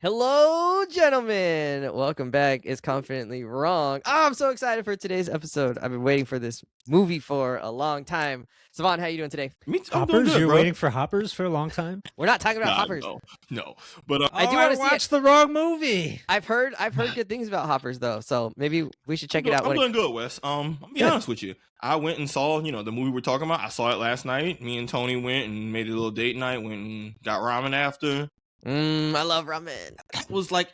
Hello, gentlemen. Welcome back. It's Confidently Wrong. Oh, I'm so excited for today's episode. I've been waiting for this movie for a long time. Savon, how you doing today? Me too. I'm doing Hoppers? good, You're bro. waiting for Hoppers for a long time? We're not talking about Nah, hoppers. no. But I do wanna see it. watched the wrong movie. I've heard good things about hoppers though, so maybe we should check it out. I'm doing good, Wes. I'll be Good. honest with you. I went and saw, the movie we're talking about. I saw it last night. Me and Tony went and made a little date night. Went and got ramen after. I love ramen. That was like,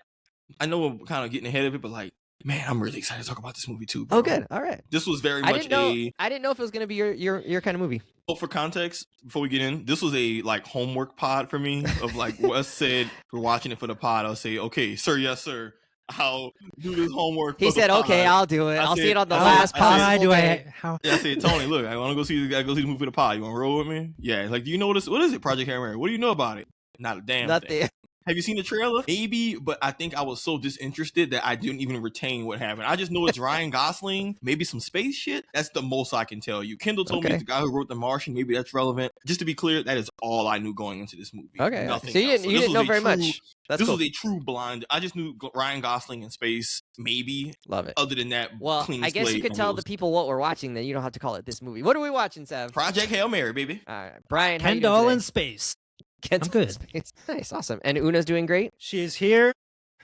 I know we're kind of getting ahead of it, but like, man, I'm really excited to talk about this movie too, bro. Oh, good. All right. This was very I much didn't know if it was gonna be your kind of movie. For context, before we get in, this was a like homework pod for me. Of like Wes said, we're watching it for the pod. I'll say, okay, sir, yes, sir. I'll do this homework. He said, "Okay, I'll do it. I'll see it on the last possible day." Yeah, I said, Tony, look, I want to go see the movie for the pod. You want to roll with me? Yeah. Like, do you know what is it? Project Hail Mary. What do you know about it? Not a damn thing. Nothing. Have you seen the trailer? Maybe, but I think I was so disinterested that I didn't even retain what happened. I just know it's Ryan Gosling, maybe some space shit. That's the most I can tell you. Kendall told me it's the guy who wrote The Martian. Maybe that's relevant. Just to be clear, that is all I knew going into this movie. Okay. Nothing So you else. didn't know very much. That's this cool. was a true blind. I just knew Ryan Gosling in space, maybe. Love it. Other than that, Well, clean I guess you slate could and tell rules. the people what we're watching. Then you don't have to call it this movie. What are we watching, Sav? Project Hail Mary, baby. All right, Brian. How you doing Kendall today? in space. Kendall I'm in good. space. Nice, awesome. And Una's doing great. She is here.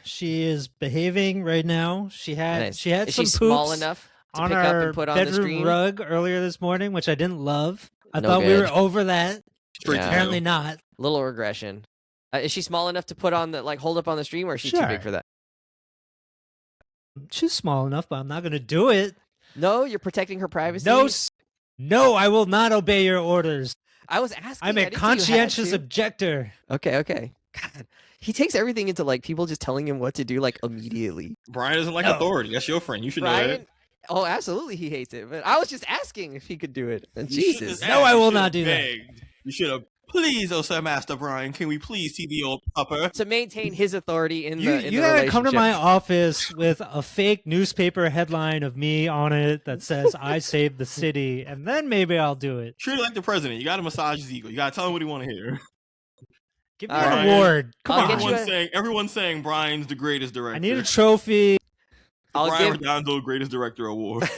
She is behaving right now. She had Nice. she had Is some she poops small enough to on pick up our and put on the bedroom screen? rug earlier this morning, which I didn't love. I No thought we good. were over that. Straight Yeah. to Apparently hell. not. Little regression. Is she small enough to put on the hold up on the stream, or is she too Sure. big for that? She's small enough, but I'm not going to do it. No, you're protecting her privacy. No, I will not obey your orders. I was asking. I'm I a didn't say you had conscientious to. objector. Okay. God, he takes everything into people just telling him what to do immediately. Brian doesn't like No. authority. That's your friend. You should know Brian. that. Oh, absolutely, he hates it. But I was just asking if he could do it. And You shouldn't Jesus. have No, asked. I You will should not have do that. begged. You should have. Please, oh Sir Master Brian, can we please see the old pupper? To maintain his authority in You the you gotta come to my relationship. office with a fake newspaper headline of me on it that says I saved the city, and then maybe I'll do it. Treat it like the president. You got to massage his ego. You got to tell him what he want to hear. Give me All an right. award. Come I'll on. get you Everyone's saying Brian's the greatest director. I need a trophy. I'll Brian give Redondo greatest director award.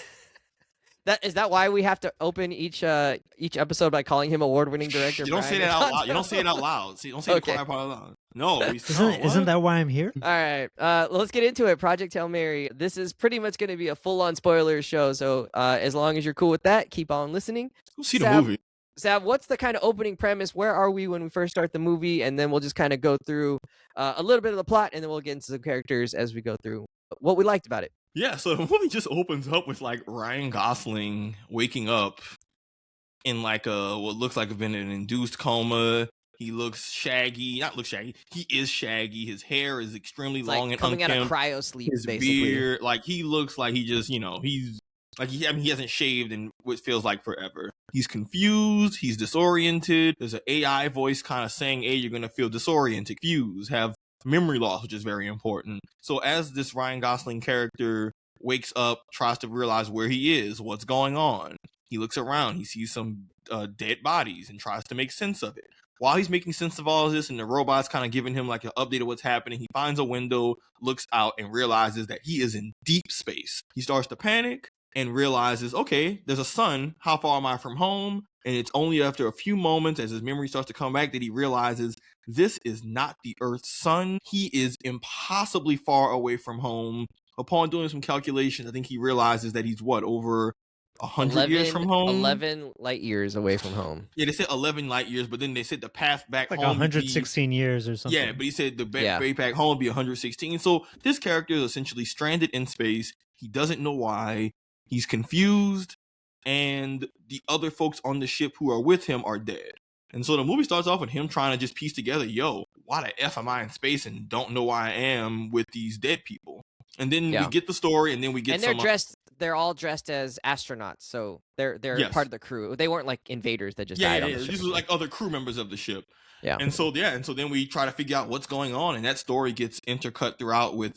is that why we have to open each episode by calling him award-winning director? You don't say Brian that out loud. Redondo? You don't say it out loud. See, don't say Okay. the quiet part out loud. No, Isn't that why I'm here? All right, let's get into it. Project Hail Mary. This is pretty much going to be a full-on spoiler show, so as long as you're cool with that, keep on listening. Go see the Sam- movie. Sav, what's the kind of opening premise? Where are we when we first start the movie? And then we'll just kind of go through a little bit of the plot, and then we'll get into some characters as we go through what we liked about it. Yeah, so the movie just opens up with Ryan Gosling waking up in what looks like been an induced coma. He looks shaggy. Not look shaggy. He is shaggy. His hair is extremely It's long like and coming out of unkempt. cryo sleep, His basically. beard, he looks like he just, he's he hasn't shaved in what feels like forever. He's confused. He's disoriented. There's an AI voice kind of saying, "Hey, you're gonna feel disoriented, confused, have memory loss," which is very important. So as this Ryan Gosling character wakes up, tries to realize where he is, what's going on, he looks around. He sees some dead bodies and tries to make sense of it. While he's making sense of all of this and the robot's kind of giving him an update of what's happening, he finds a window, looks out, and realizes that he is in deep space. He starts to panic and realizes, okay, there's a sun. How far am I from home? And it's only after a few moments, as his memory starts to come back, that he realizes this is not the Earth's sun. He is impossibly far away from home. Upon doing some calculations, I think he realizes that he's over 100 years from home. 11 light years away from home. Yeah, they said 11 light years, but then they said the path back Like home would be- 116 years or something. Yeah, but he said the Yeah. way back home would be 116. So this character is essentially stranded in space. He doesn't know why. He's confused, and the other folks on the ship who are with him are dead. And so the movie starts off with him trying to just piece together, why the F am I in space and don't know why I am with these dead people? And then we get the story, and then we get They're all dressed as astronauts, so they're Yes. part of the crew. They weren't like invaders that just died on the ship. These are other crew members of the ship. Yeah. And so then we try to figure out what's going on, and that story gets intercut throughout with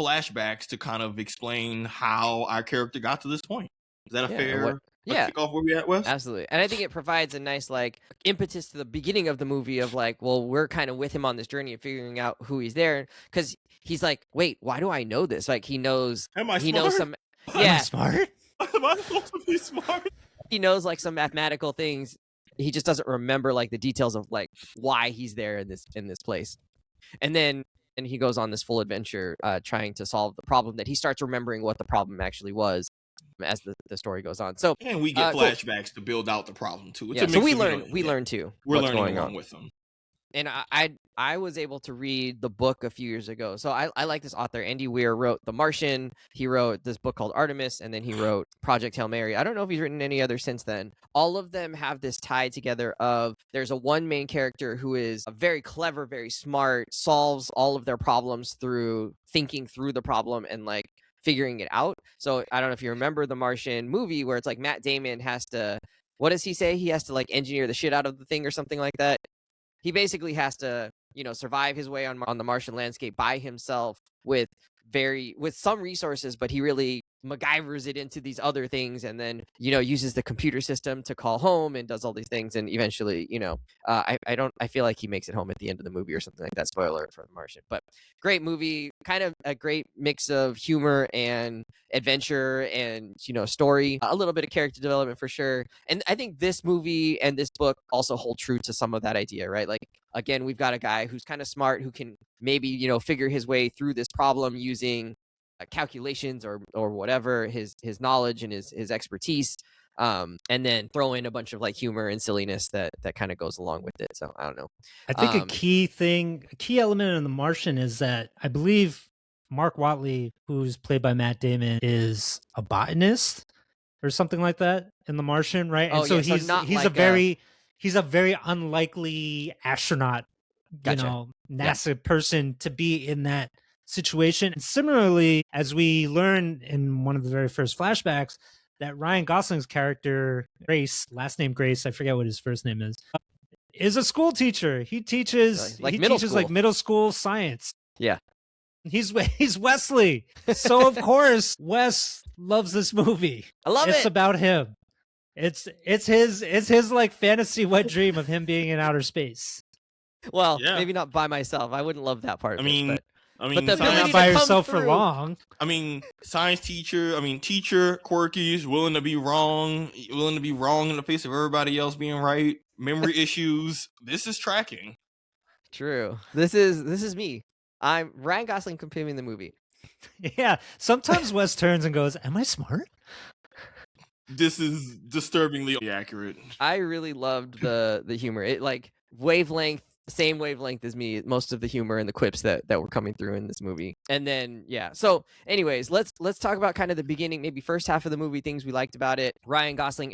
flashbacks to kind of explain how our character got to this point. Is that a fair Yeah. kick off where we at, Wes? Absolutely. And I think it provides a nice like impetus to the beginning of the movie of like, well, we're kind of with him on this journey of figuring out who he's there, because he's like, wait, why do I know this? Like he knows Am I he smart? knows some Am I yeah, smart? Am I supposed to be smart? he knows like some mathematical things. He just doesn't remember like the details of like why he's there in this place. And then he goes on this full adventure trying to solve the problem, that he starts remembering what the problem actually was as the story goes on. So And we get cool. flashbacks to build out the problem too. It's Yeah, a so mix we of, learn we learn too. We're what's learning going along on with them. And I was able to read the book a few years ago. So I like this author. Andy Weir wrote The Martian. He wrote this book called Artemis, and then he wrote Project Hail Mary. I don't know if he's written any other since then. All of them have this tie together of there's a one main character who is very clever, very smart, solves all of their problems through thinking through the problem and like figuring it out. So I don't know if you remember the Martian movie where it's like Matt Damon has to, what does he say? He has to like engineer the shit out of the thing or something like that. He basically has to, survive his way on the Martian landscape by himself with some resources, but he really MacGyvers it into these other things, and then uses the computer system to call home and does all these things, and eventually I feel like he makes it home at the end of the movie or something like that. Spoiler alert for The Martian. But great movie, kind of a great mix of humor and adventure and story, a little bit of character development for sure. And I think this movie and this book also hold true to some of that idea, right? Like again, we've got a guy who's kind of smart, who can maybe figure his way through this problem using calculations or whatever, his knowledge and his expertise, and then throw in a bunch of like humor and silliness that kind of goes along with it. So I don't know. I think a key element in The Martian is that I believe Mark Watley, who's played by Matt Damon, is a botanist or something like that in The Martian, right? And so he's a very unlikely astronaut, Gotcha. NASA person to be in that situation. And similarly, as we learn in one of the very first flashbacks, that Ryan Gosling's character, Grace, last name Grace, I forget what his first name is a school teacher. He teaches middle school science. Yeah. He's Wesley. So of course, Wes loves this movie. I love it. It's about him. It's his like fantasy wet dream of him being in outer space. Well, maybe not by myself. I wouldn't love that part. I mean, but the ability not by to yourself come for long. I mean, science teacher. I mean, teacher, quirky, willing to be wrong in the face of everybody else being right. Memory issues. This is tracking. True. This is me. I'm Ryan Gosling comparing the movie. Yeah. Sometimes Wes turns and goes, "Am I smart?" This is disturbingly accurate. I really loved the humor. It like same wavelength as me, most of the humor and the quips that were coming through in this movie. And then so anyways, let's talk about kind of the beginning, maybe first half of the movie, things we liked about it. Ryan Gosling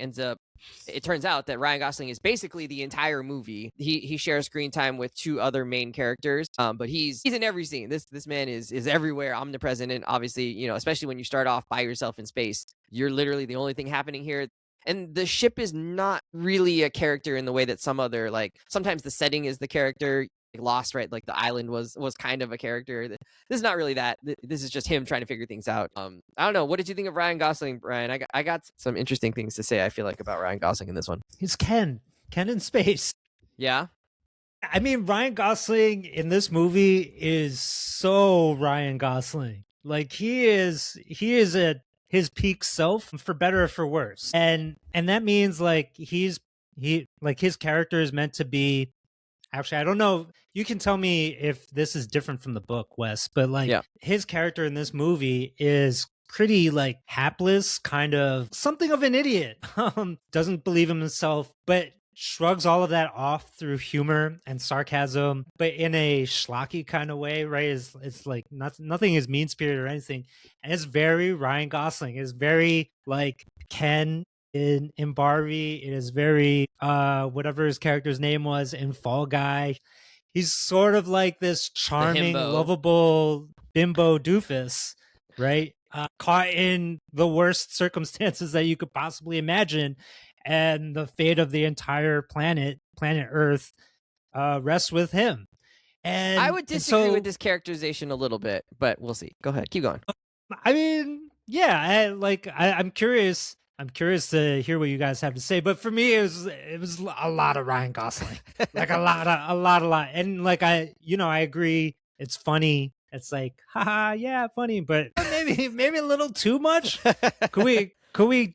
it turns out that Ryan Gosling is basically the entire movie. He shares screen time with two other main characters, but he's in every scene. This man is everywhere, omnipresent, and obviously, especially when you start off by yourself in space, you're literally the only thing happening here. And the ship is not really a character in the way that some other, like, sometimes the setting is the character. Like Lost, right? Like the island was kind of a character. This is not really that. This is just him trying to figure things out. I don't know. What did you think of Ryan Gosling, Brian? I got some interesting things to say, I feel like, about Ryan Gosling in this one. He's Ken in space. Yeah. I mean, Ryan Gosling in this movie is so Ryan Gosling. Like he is at his peak self, for better or for worse. And that means like his character is meant to be. Actually, I don't know. You can tell me if this is different from the book, Wes, but like his character in this movie is pretty like hapless, kind of something of an idiot. Doesn't believe in himself, but shrugs all of that off through humor and sarcasm, but in a schlocky kind of way, right? It's like nothing is mean-spirited or anything. And it's very Ryan Gosling. It's very like Ken in Barbie. It is very whatever his character's name was in Fall Guy. He's sort of like this charming, lovable bimbo doofus, right? Caught in the worst circumstances that you could possibly imagine, and the fate of the entire planet Earth rests with him. And I would disagree with this characterization a little bit, but we'll see. Go ahead, keep going. I mean, yeah, I'm curious. I'm curious to hear what you guys have to say. But for me, it was a lot of Ryan Gosling, like a lot. And like I agree. It's funny. It's like, haha, yeah, funny, but maybe a little too much. Could we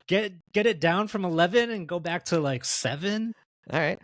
get it down from 11 and go back to like 7? All right.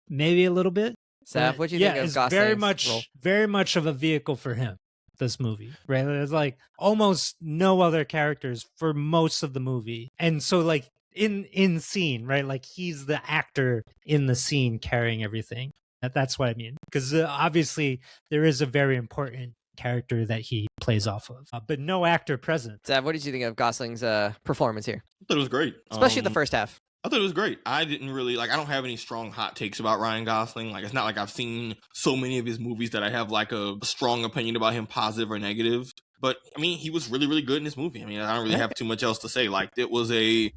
Maybe a little bit. Seth, what do you think of it's Gosling's very much of a vehicle for him, this movie, right? There's like almost no other characters for most of the movie. And so like in scene, right? Like he's the actor in the scene carrying everything. That's what I mean. Because obviously there is a very important character that he plays off of, but no actor present. Seth, what did you think of Gosling's performance here? I thought it was great. Especially the first half. I thought it was great. I didn't really I don't have any strong hot takes about Ryan Gosling. Like, it's not like I've seen so many of his movies that I have like a strong opinion about him, positive or negative. But I mean, he was really, really good in this movie. I mean, I don't really have too much else to say. Like, this was a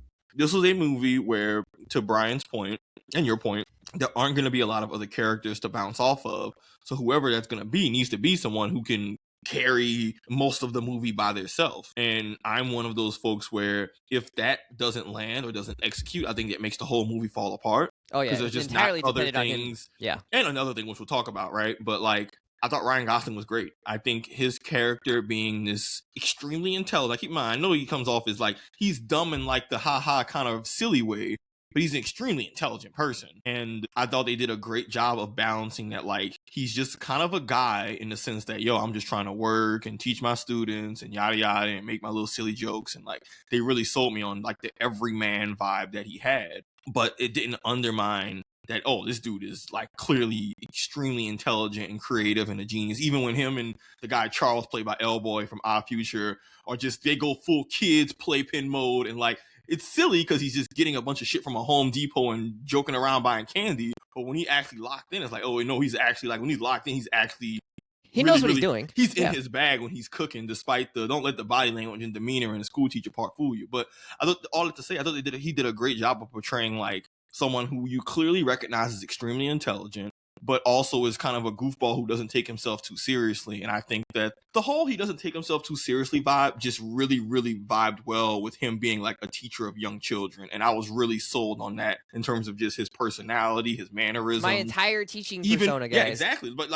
movie where, to Brian's point and your point, there aren't going to be a lot of other characters to bounce off of. So whoever that's going to be needs to be someone who can carry most of the movie by themselves. And I'm one of those folks where if that doesn't land or doesn't execute, I think it makes the whole movie fall apart. Oh yeah, because there's just entirely not other dependent things. On him. Yeah, and another thing which we'll talk about, right? But like, I thought Ryan Gosling was great. I think his character being this extremely intelligent. Keep in mind, I know he comes off as like he's dumb in like the ha kind of silly way, but he's an extremely intelligent person. And I thought they did a great job of balancing that. Like, he's just kind of a guy in the sense that, yo, I'm just trying to work and teach my students and yada yada and make my little silly jokes. And like, they really sold me on like the everyman vibe that he had, but it didn't undermine that, oh, this dude is like clearly extremely intelligent and creative and a genius. Even when him and the guy Charles, played by Boy from Odd Future, are just, they go full kids playpen mode. And like, it's silly because he's just getting a bunch of shit from a Home Depot and joking around buying candy. But when he actually locked in, it's like, oh, no, he's actually like, when he's locked in, he's actually, he knows what he's doing. He's in his bag when he's cooking, despite the don't let the body language and demeanor and the school teacher part fool you. But I thought, all that to say, I thought he did a great job of portraying like someone who you clearly recognize as extremely intelligent, but also is kind of a goofball who doesn't take himself too seriously. And I think that the whole he doesn't take himself too seriously vibe just really, really vibed well with him being like a teacher of young children. And I was really sold on that in terms of just his personality, his mannerisms. My entire teaching persona, guys. Yeah, exactly. But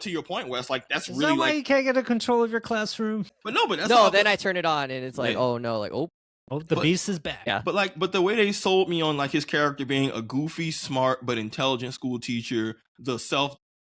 to your point, Wes, like that's Is really that why like, you can't get a control of your classroom? Then I turn it on and it's like, oh no, like, oh, the beast is back. Yeah. But the way they sold me on like his character being a goofy, smart, but intelligent school teacher,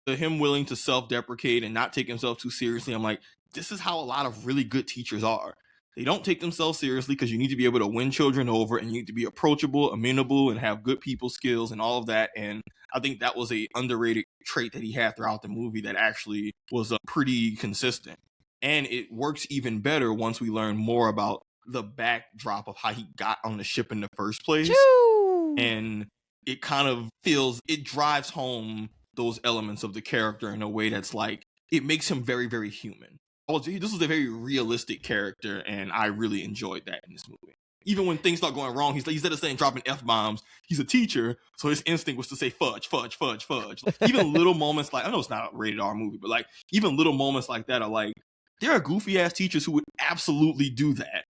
him willing to self-deprecate and not take himself too seriously, I'm like, this is how a lot of really good teachers are. They don't take themselves seriously because you need to be able to win children over, and you need to be approachable, amenable, and have good people skills and all of that. And I think that was a underrated trait that he had throughout the movie that actually was pretty consistent. And it works even better once we learn more about the backdrop of how he got on the ship in the first place. Choo! And it kind of it drives home those elements of the character in a way that's like, it makes him very, very human. This was a very realistic character, and I really enjoyed that in this movie. Even when things start going wrong, instead of saying dropping F-bombs, he's a teacher, so his instinct was to say fudge, fudge, fudge, fudge. Like, even little moments like, I know it's not a rated R movie, but like, even little moments like that are like, there are goofy ass teachers who would absolutely do that.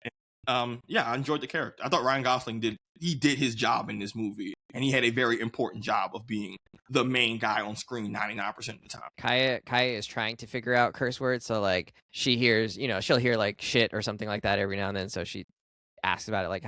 And, I enjoyed the character. I thought Ryan Gosling did his job in this movie, and he had a very important job of being the main guy on screen 99% of the time. Kaya is trying to figure out curse words, so like she hears, she'll hear like shit or something like that every now and then, so she asks about it, like,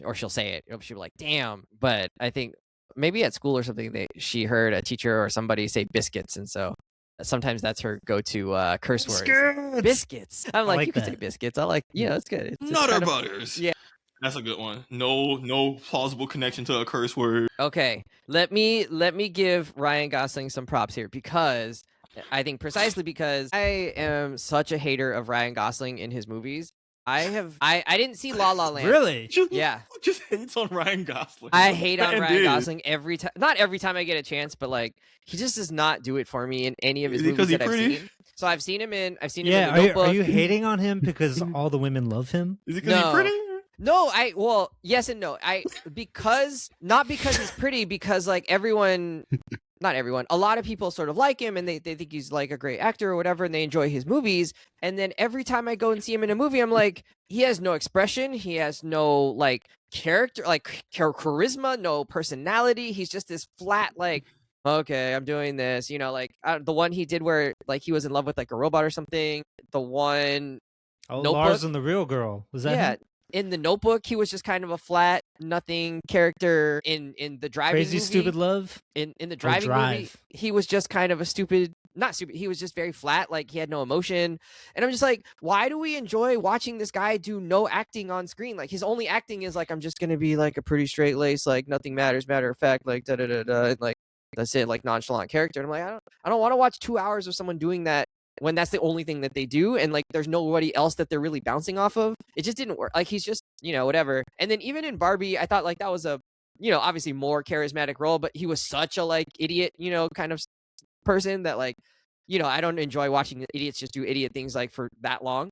or she'll say it. She'll be like, damn. But I think maybe at school or something, she heard a teacher or somebody say biscuits, and so sometimes that's her go-to curse words. Biscuits. I'm like, you can say biscuits. I like, it's good. It's Nutter butters. Yeah. That's a good one. No plausible connection to a curse word. Okay, let me give Ryan Gosling some props here, because I think precisely because I am such a hater of Ryan Gosling in his movies. I didn't see La La Land. Really? Just hates on Ryan Gosling. I hate on Ryan Gosling every time. Not every time I get a chance, but like, he just does not do it for me in any of his movies that I've seen. So I've seen him in The Notebook. Are you hating on him because all the women love him? Is it because he's pretty? No, yes and no. Not because he's pretty, because like everyone not everyone, a lot of people sort of like him and they think he's like a great actor or whatever, and they enjoy his movies. And then every time I go and see him in a movie, I'm like, he has no expression, he has no like character, like charisma, no personality. He's just this flat, like, okay, I'm doing this, you know, like the one he did where like he was in love with like a robot or something. The one, Notebook. Lars and the Real Girl. Was that him? In the Notebook, he was just kind of a flat, nothing character. In the driving Crazy movie, Stupid Love. In the driving movie, he was just kind of a stupid, not stupid. He was just very flat, like he had no emotion. And I'm just like, why do we enjoy watching this guy do no acting on screen? Like his only acting is like, I'm just gonna be like a pretty straight lace, like nothing matters, matter of fact, like da da da da, and like that's it, like nonchalant character. And I'm like, I don't want to watch 2 hours of someone doing that when that's the only thing that they do, and like there's nobody else that they're really bouncing off of. It just didn't work. Like he's just, you know, whatever. And then even in Barbie, I thought like that was a, you know, obviously more charismatic role, but he was such a like idiot, you know, kind of person that like, you know, I don't enjoy watching idiots just do idiot things like for that long.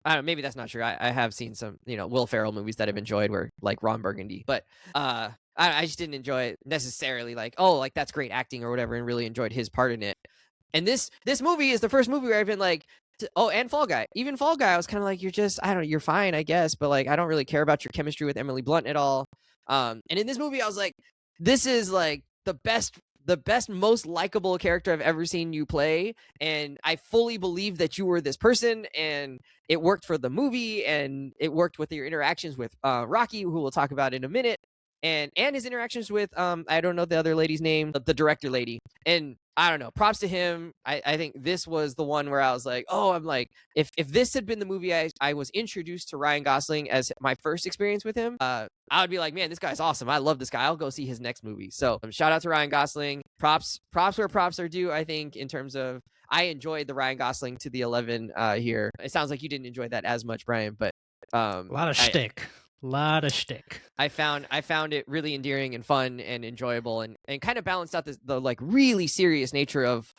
I don't know, maybe that's not true. I have seen some, you know, Will Ferrell movies that I've enjoyed where like Ron Burgundy, but I just didn't enjoy it necessarily like, oh, like that's great acting or whatever, and really enjoyed his part in it. And this movie is the first movie where I've been like, and Fall Guy. Even Fall Guy, I was kind of like, you're just, I don't know, you're fine, I guess, but like, I don't really care about your chemistry with Emily Blunt at all. And in this movie, I was like, this is like the best, most likable character I've ever seen you play. And I fully believe that you were this person, and it worked for the movie, and it worked with your interactions with Rocky, who we'll talk about in a minute. And his interactions with I don't know the other lady's name, the director lady. And I don't know, props to him. I think this was the one where I was like, oh, I'm like, if this had been the movie I was introduced to Ryan Gosling as my first experience with him, I would be like, man, this guy's awesome. I love this guy. I'll go see his next movie. So shout out to Ryan Gosling. Props where props are due, I think, in terms of, I enjoyed the Ryan Gosling to the 11 here. It sounds like you didn't enjoy that as much, Brian, but a lot of shtick. I found it really endearing and fun and enjoyable, and kind of balanced out the like really serious nature of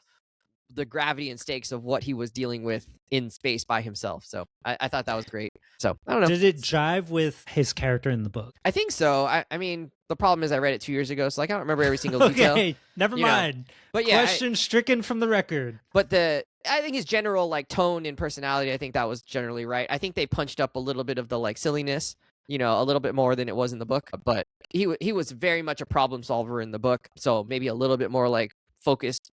the gravity and stakes of what he was dealing with in space by himself. So I thought that was great. So I don't know. Did it jive with his character in the book? I think so. I mean, the problem is I read it 2 years ago, so like I don't remember every single detail. Okay, never mind. Know. But yeah, question stricken from the record. But I think his general like tone and personality, I think that was generally right. I think they punched up a little bit of the like silliness, you know, a little bit more than it was in the book, but he was very much a problem solver in the book. So maybe a little bit more like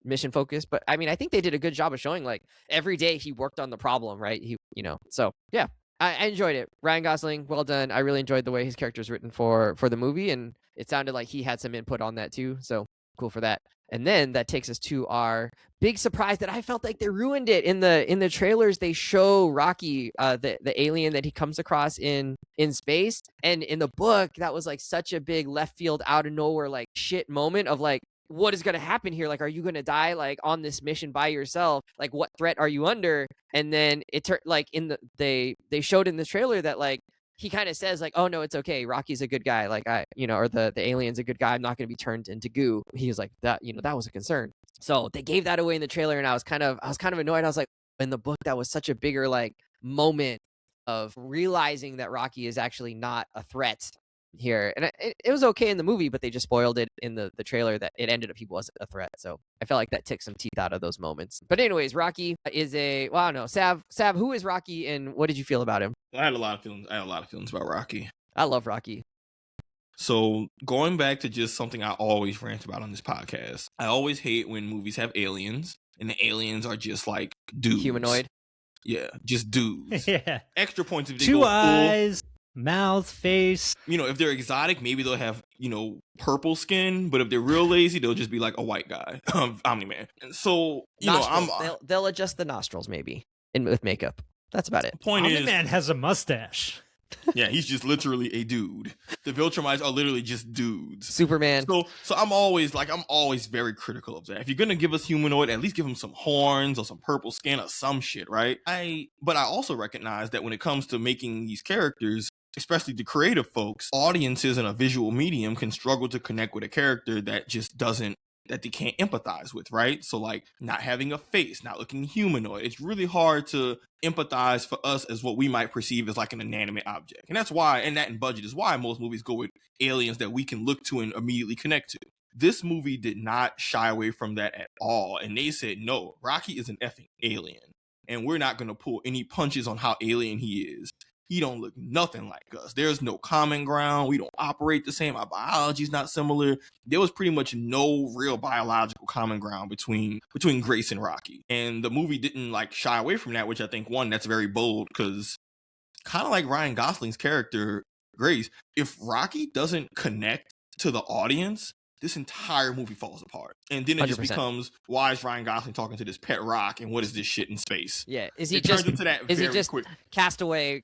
mission focused. But I mean, I think they did a good job of showing like every day he worked on the problem, right? He, you know, so yeah, I enjoyed it. Ryan Gosling, well done. I really enjoyed the way his character is written for the movie. And it sounded like he had some input on that too. So cool for that. And then that takes us to our big surprise that I felt like they ruined it in the trailers. They show Rocky, the alien that he comes across in space, and in the book that was like such a big left field, out of nowhere, like shit moment of like, what is going to happen here? Like, are you going to die like on this mission by yourself? Like, what threat are you under? And then it turned like they showed in the trailer that like he kind of says like, oh no, it's okay, Rocky's a good guy, like I, you know, or the alien's a good guy, I'm not going to be turned into goo. He was like, that, you know, that was a concern. So they gave that away in the trailer, and I was kind of annoyed. I was like, in the book that was such a bigger like moment of realizing that Rocky is actually not a threat here. And it was okay in the movie, but they just spoiled it in the trailer that it ended up he wasn't a threat. So I felt like that took some teeth out of those moments. But anyways, Rocky is well, I don't know, Sav, who is Rocky, and what did you feel about him? I had a lot of feelings about Rocky. I love Rocky. So going back to just something I always rant about on this podcast, I always hate when movies have aliens and the aliens are just like dudes. Humanoid. Yeah, just dudes. Yeah. Extra points if they Two go eyes, mouth, face. You know, if they're exotic, maybe they'll have, you know, purple skin. But if they're real lazy, they'll just be like a white guy, Omni-Man. And so, you nostrils. know, they'll adjust the nostrils maybe with makeup. That's about it. Point is, Omni-Man has a mustache. Yeah, he's just literally a dude. The Viltrumites are literally just dudes. Superman. So I'm always very critical of that. If you're gonna give us humanoid, at least give him some horns or some purple skin or some shit, right? But I also recognize that when it comes to making these characters, especially the creative folks, audiences in a visual medium can struggle to connect with a character that just doesn't, that they can't empathize with, right? So like not having a face, not looking humanoid, it's really hard to empathize for us as what we might perceive as like an inanimate object. And that's why, and that in budget is why most movies go with aliens that we can look to and immediately connect to. This movie did not shy away from that at all. And they said, no, Rocky is an effing alien. And we're not going to pull any punches on how alien he is. He don't look nothing like us. There's no common ground. We don't operate the same. Our biology's not similar. There was pretty much no real biological common ground between Grace and Rocky. And the movie didn't like shy away from that, which I think, one, that's very bold, because kind of like Ryan Gosling's character, Grace, if Rocky doesn't connect to the audience, this entire movie falls apart. And then it 100%. just becomes, why is Ryan Gosling talking to this pet rock, and what is this shit in space? Yeah. Is he It turns just into that is he very just quick. Castaway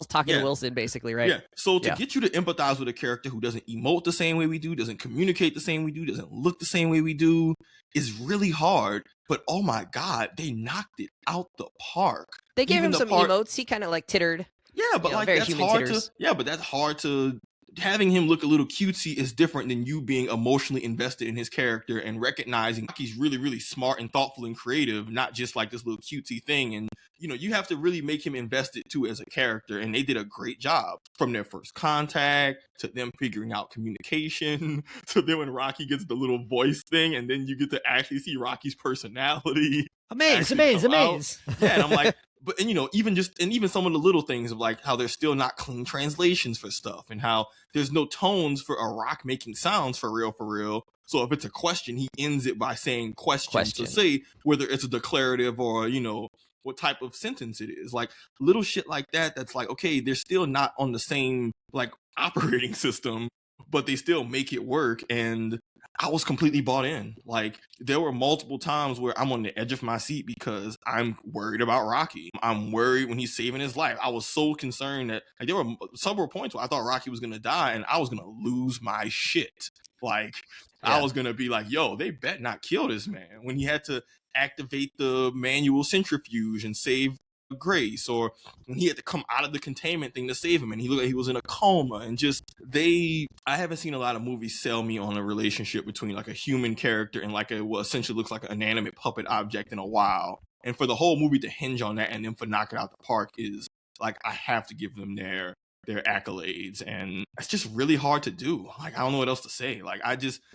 talking Yeah. to Wilson, basically, right? Yeah. So to Yeah. get you to empathize with a character who doesn't emote the same way we do, doesn't communicate the same way we do, doesn't look the same way we do, is really hard. But oh my God, they knocked it out the park. They gave Even him the some part- emotes. He kind of like tittered. Yeah, but You know, like very that's human hard titters. to. Yeah, but that's hard to. Having him look a little cutesy is different than you being emotionally invested in his character and recognizing he's really, really smart and thoughtful and creative, not just like this little cutesy thing. And you know, you have to really make him invested too as a character. And they did a great job from their first contact to them figuring out communication to then when Rocky gets the little voice thing, and then you get to actually see Rocky's personality. Amaze. Yeah, and I'm like, but and you know, even some of the little things of like how there's still not clean translations for stuff, and how there's no tones for a rock making sounds for real. So if it's a question, he ends it by saying question. to say whether it's a declarative or, you know, what type of sentence it is. Like little shit like that, that's like, okay, they're still not on the same like operating system, but they still make it work. And I was completely bought in. Like there were multiple times where I'm on the edge of my seat because I'm worried about Rocky. I'm worried when he's saving his life. I was so concerned that like there were several points where I thought Rocky was gonna die and I was gonna lose my shit. Like I was gonna be like, yo, they bet not kill this man. When he had to activate the manual centrifuge and save Grace, or when he had to come out of the containment thing to save him and he looked like he was in a coma, and just I haven't seen a lot of movies sell me on a relationship between like a human character and like what essentially looks like an inanimate puppet object in a while. And for the whole movie to hinge on that and then for knock it out the park is like, I have to give them their accolades, and it's just really hard to do. Like I don't know what else to say. Like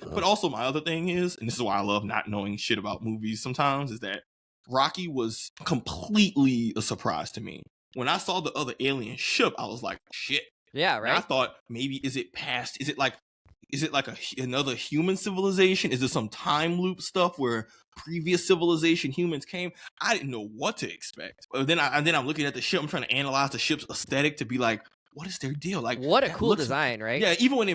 but also my other thing is, and this is why I love not knowing shit about movies sometimes, is that Rocky was completely a surprise to me. When I saw the other alien ship, I was like, shit. Yeah, right. And I thought maybe is it like another human civilization? Is there some time loop stuff where previous civilization humans came? I didn't know what to expect. But then I'm looking at the ship. I'm trying to analyze the ship's aesthetic to be like, what is their deal? Like, what a cool design, right? Yeah, even when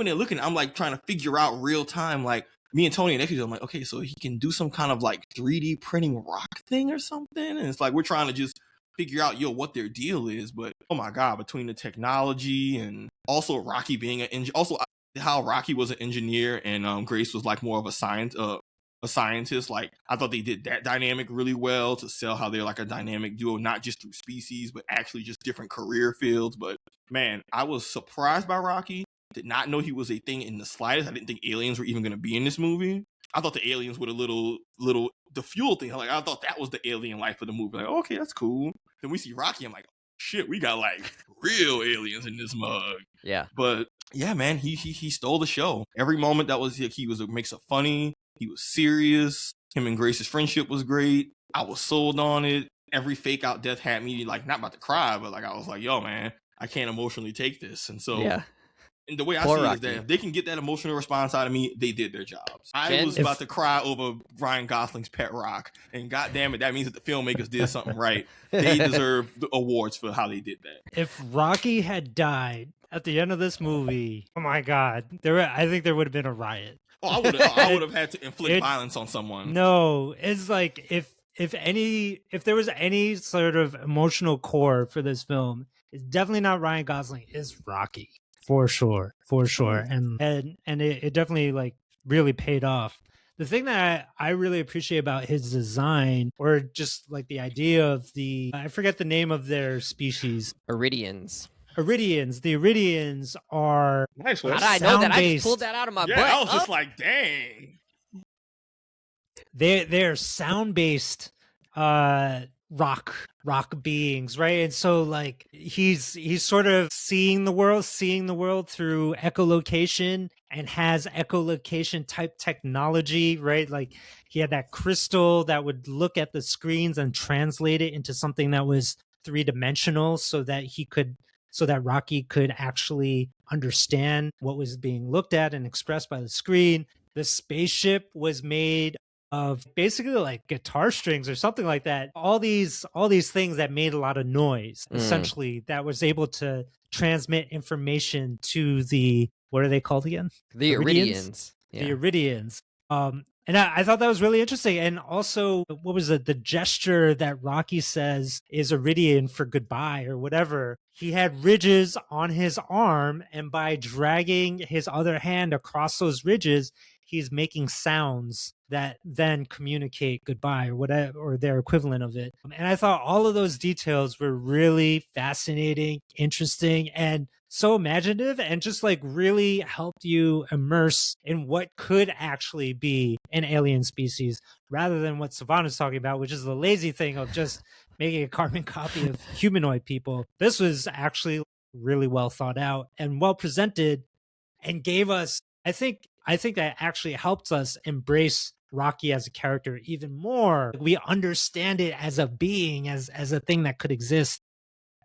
they're looking, I'm like trying to figure out real time. Like me and Tony next to each other, I'm like, okay, so he can do some kind of like 3D printing rock thing or something, and it's like we're trying to just figure out what their deal is. But oh my God, between the technology and also Rocky being how Rocky was an engineer and Grace was like more of a scientist. Like I thought they did that dynamic really well to sell how they're like a dynamic duo, not just through species, but actually just different career fields. But man, I was surprised by Rocky. Did not know he was a thing in the slightest. I didn't think aliens were even going to be in this movie. I thought the aliens were the fuel thing. Like I thought that was the alien life of the movie. Like, okay, that's cool. Then we see Rocky. I'm like, shit, we got like real aliens in this mug. Yeah. But yeah, man, he stole the show. Every moment that was he was a mix of funny. He was serious. Him and Grace's friendship was great. I was sold on it. Every fake out death had me like not about to cry, but like I was like, yo, man, I can't emotionally take this. And so and the way I see it is that if they can get that emotional response out of me, they did their jobs. I was about to cry over Ryan Gosling's pet rock, and God damn it, that means that the filmmakers did something right. They deserve the awards for how they did that. If Rocky had died at the end of this movie, oh my God, I think there would have been a riot. Oh, I would have had to inflict violence on someone. No, it's like if there was any sort of emotional core for this film, it's definitely not Ryan Gosling. It's Rocky. For sure. And it definitely like really paid off. The thing that I really appreciate about his design, or just like the idea of I forget the name of their species. Iridians. The Iridians are nice. How did I know that? I just pulled that out of my butt. I was just like, dang. They're sound-based rock rock beings, right? And so like he's sort of seeing the world through echolocation, and has echolocation type technology, right? Like he had that crystal that would look at the screens and translate it into something that was three-dimensional, so that Rocky could actually understand what was being looked at and expressed by the screen. The spaceship was made of basically like guitar strings or something like that. All these things that made a lot of noise, essentially, that was able to transmit information to the, what are they called again? The Iridians. The Iridians. And I thought that was really interesting. And also, what was it? The gesture that Rocky says is Iridian for goodbye or whatever. He had ridges on his arm, and by dragging his other hand across those ridges, he's making sounds that then communicate goodbye or whatever, or their equivalent of it. And I thought all of those details were really fascinating, interesting, and so imaginative, and just like really helped you immerse in what could actually be an alien species, rather than what Savon is talking about, which is the lazy thing of just making a carbon copy of humanoid people. This was actually really well thought out and well presented, and gave us, I think that actually helps us embrace Rocky as a character even more. We understand it as a being, as a thing that could exist.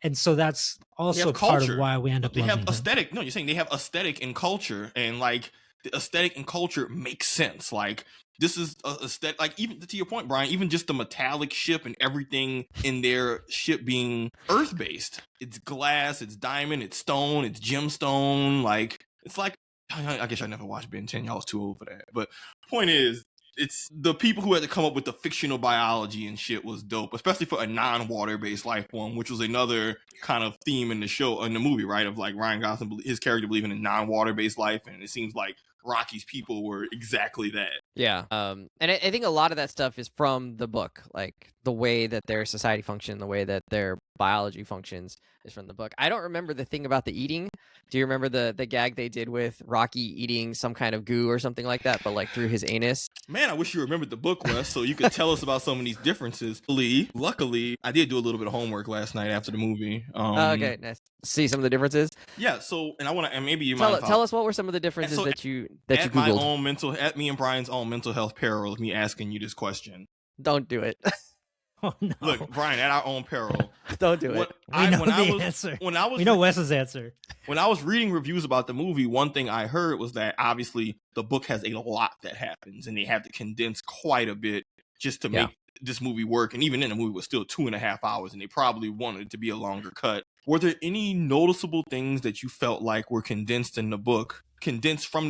And so that's also part of why we end up loving have aesthetic. No, you're saying they have aesthetic and culture, and like the aesthetic and culture makes sense. Like this is aesthetic. Like even to your point, Brian, even just the metallic ship and everything in their ship being Earth based. It's glass, it's diamond, it's stone, it's gemstone. Like it's like, I guess I never watched Ben 10. Y'all was too old for that. But point is, it's the people who had to come up with the fictional biology and shit was dope, especially for a non-water based life form, which was another kind of theme in the show, in the movie, right? Of like Ryan Gosling, his character believing in non-water based life, and it seems like Rocky's people were exactly that. Yeah. And I think a lot of that stuff is from the book, like the way that their society functions, the way that their biology functions is from the book. I don't remember the thing about the eating. Do you remember the gag they did with Rocky eating some kind of goo or something like that, but like through his anus? Man, I wish you remembered the book, Wes, so you could tell us about some of these differences. Luckily, I did do a little bit of homework last night after the movie. Okay, nice. See some of the differences? Yeah, so, and I want to, and maybe you tell us what were some of the differences that you Googled. At me and Brian's own mental health peril of me asking you this question. Don't do it. Oh, no. Look, Brian, at our own peril. Don't do it. We know Wes's answer. When I was reading reviews about the movie, one thing I heard was that obviously the book has a lot that happens, and they had to condense quite a bit just to make this movie work. And even then, the movie was still 2.5 hours, and they probably wanted it to be a longer cut. Were there any noticeable things that you felt like were condensed from the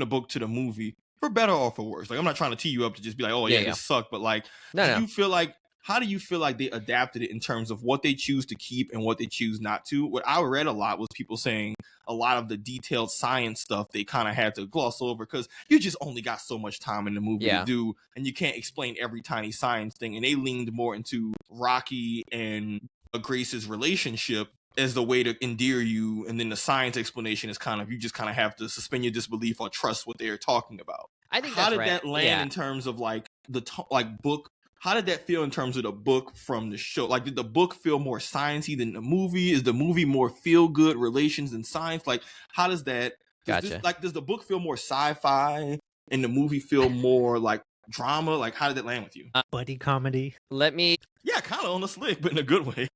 book to the movie, for better or for worse? Like, I'm not trying to tee you up to just be like, oh yeah. This sucked, but like, you feel like, how do you feel like they adapted it in terms of what they choose to keep and what they choose not to? What I read a lot was people saying a lot of the detailed science stuff they kind of had to gloss over because you just only got so much time in the movie to do, and you can't explain every tiny science thing. And they leaned more into Rocky and Grace's relationship as the way to endear you, and then the science explanation is kind of, you just kind of have to suspend your disbelief or trust what they're talking about. I think how did that land in terms of like the book? How did that feel in terms of the book from the show? Like, did the book feel more sciencey than the movie? Is the movie more feel good relations and science? Like, how does that? Does the book feel more sci-fi and the movie feel more like drama? Like, how did that land with you? Buddy comedy. Yeah, kind of on the slick, but in a good way.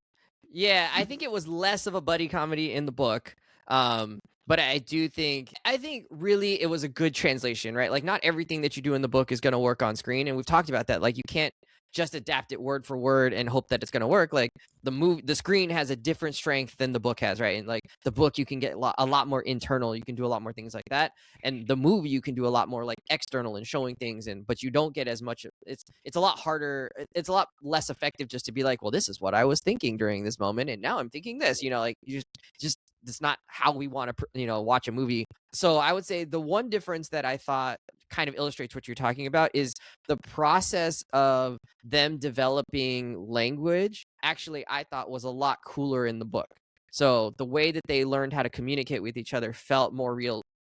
Yeah, I think it was less of a buddy comedy in the book. But I think really it was a good translation, right? Like, not everything that you do in the book is going to work on screen. And we've talked about that. Like, you can't just adapt it word for word and hope that it's going to work. Like, the screen has a different strength than the book has, right? And like the book, you can get a lot more internal. You can do a lot more things like that. And the movie, you can do a lot more like external and showing things. But you don't get as much. It's a lot harder. It's a lot less effective just to be like, well, this is what I was thinking during this moment, and now I'm thinking this. You know, like, you just it's not how we want to, watch a movie. So I would say the one difference that I thought kind of illustrates what you're talking about is the process of them developing language. Actually, I thought was a lot cooler in the book. So the way that they learned how to communicate with each other felt more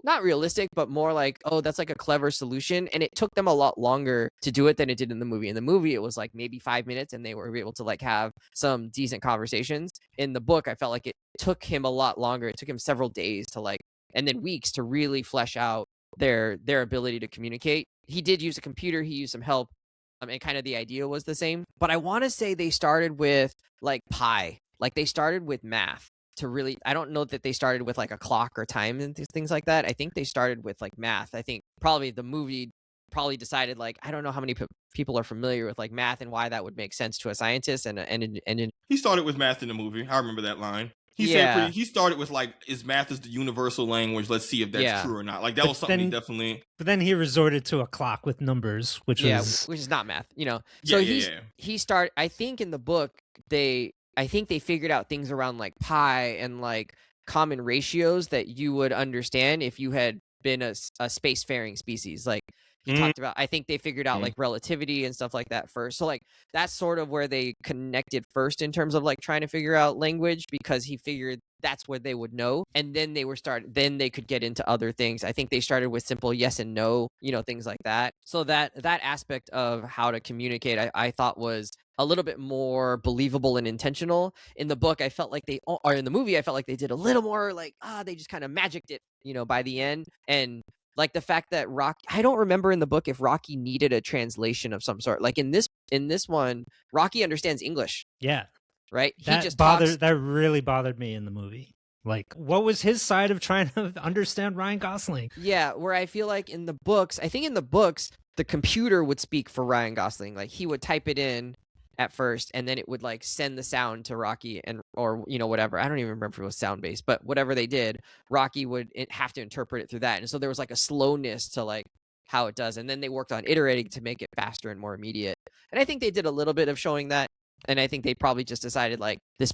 not realistic, but more like, oh, that's like a clever solution. And it took them a lot longer to do it than it did in the movie. In the movie, it was like maybe 5 minutes and they were able to like have some decent conversations. In the book, I felt like it took him a lot longer. It took him several days to like, and then weeks to really flesh out their ability to communicate. He did use a computer. He used some help. And kind of the idea was the same. But I want to say they started with like pi. Like they started with math to really, I don't know that they started with like a clock or time and things like that. I think they started with like math. I think probably the movie probably decided like, I don't know how many people are familiar with like math and why that would make sense to a scientist. And He started with math in the movie. I remember that line. He he started with like, is math is the universal language? Let's see if that's true or not. Like that was something he definitely. But then he resorted to a clock with numbers, which is not math, you know. So he started. I think in the book they figured out things around like pi and like common ratios that you would understand if you had been a spacefaring species. Like he talked about, I think they figured out like relativity and stuff like that first. So like that's sort of where they connected first in terms of like trying to figure out language, because he figured that's what they would know. And then then they could get into other things. I think they started with simple yes and no, you know, things like that. So that aspect of how to communicate, I thought was a little bit more believable and intentional. In the book, I felt like or in the movie, I felt like they did a little more like, they just kind of magicked it, you know, by the end. And like the fact that I don't remember in the book if Rocky needed a translation of some sort. Like in this one, Rocky understands English. Yeah. Right? That really bothered me in the movie. Like, what was his side of trying to understand Ryan Gosling? Yeah, where I feel like in the books, the computer would speak for Ryan Gosling. Like he would type it in at first, and then it would like send the sound to Rocky or you know, whatever. I don't even remember if it was sound based, but whatever they did, Rocky would have to interpret it through that. And so there was like a slowness to like how it does. And then they worked on iterating to make it faster and more immediate. And I think they did a little bit of showing that. And I think they probably just decided like this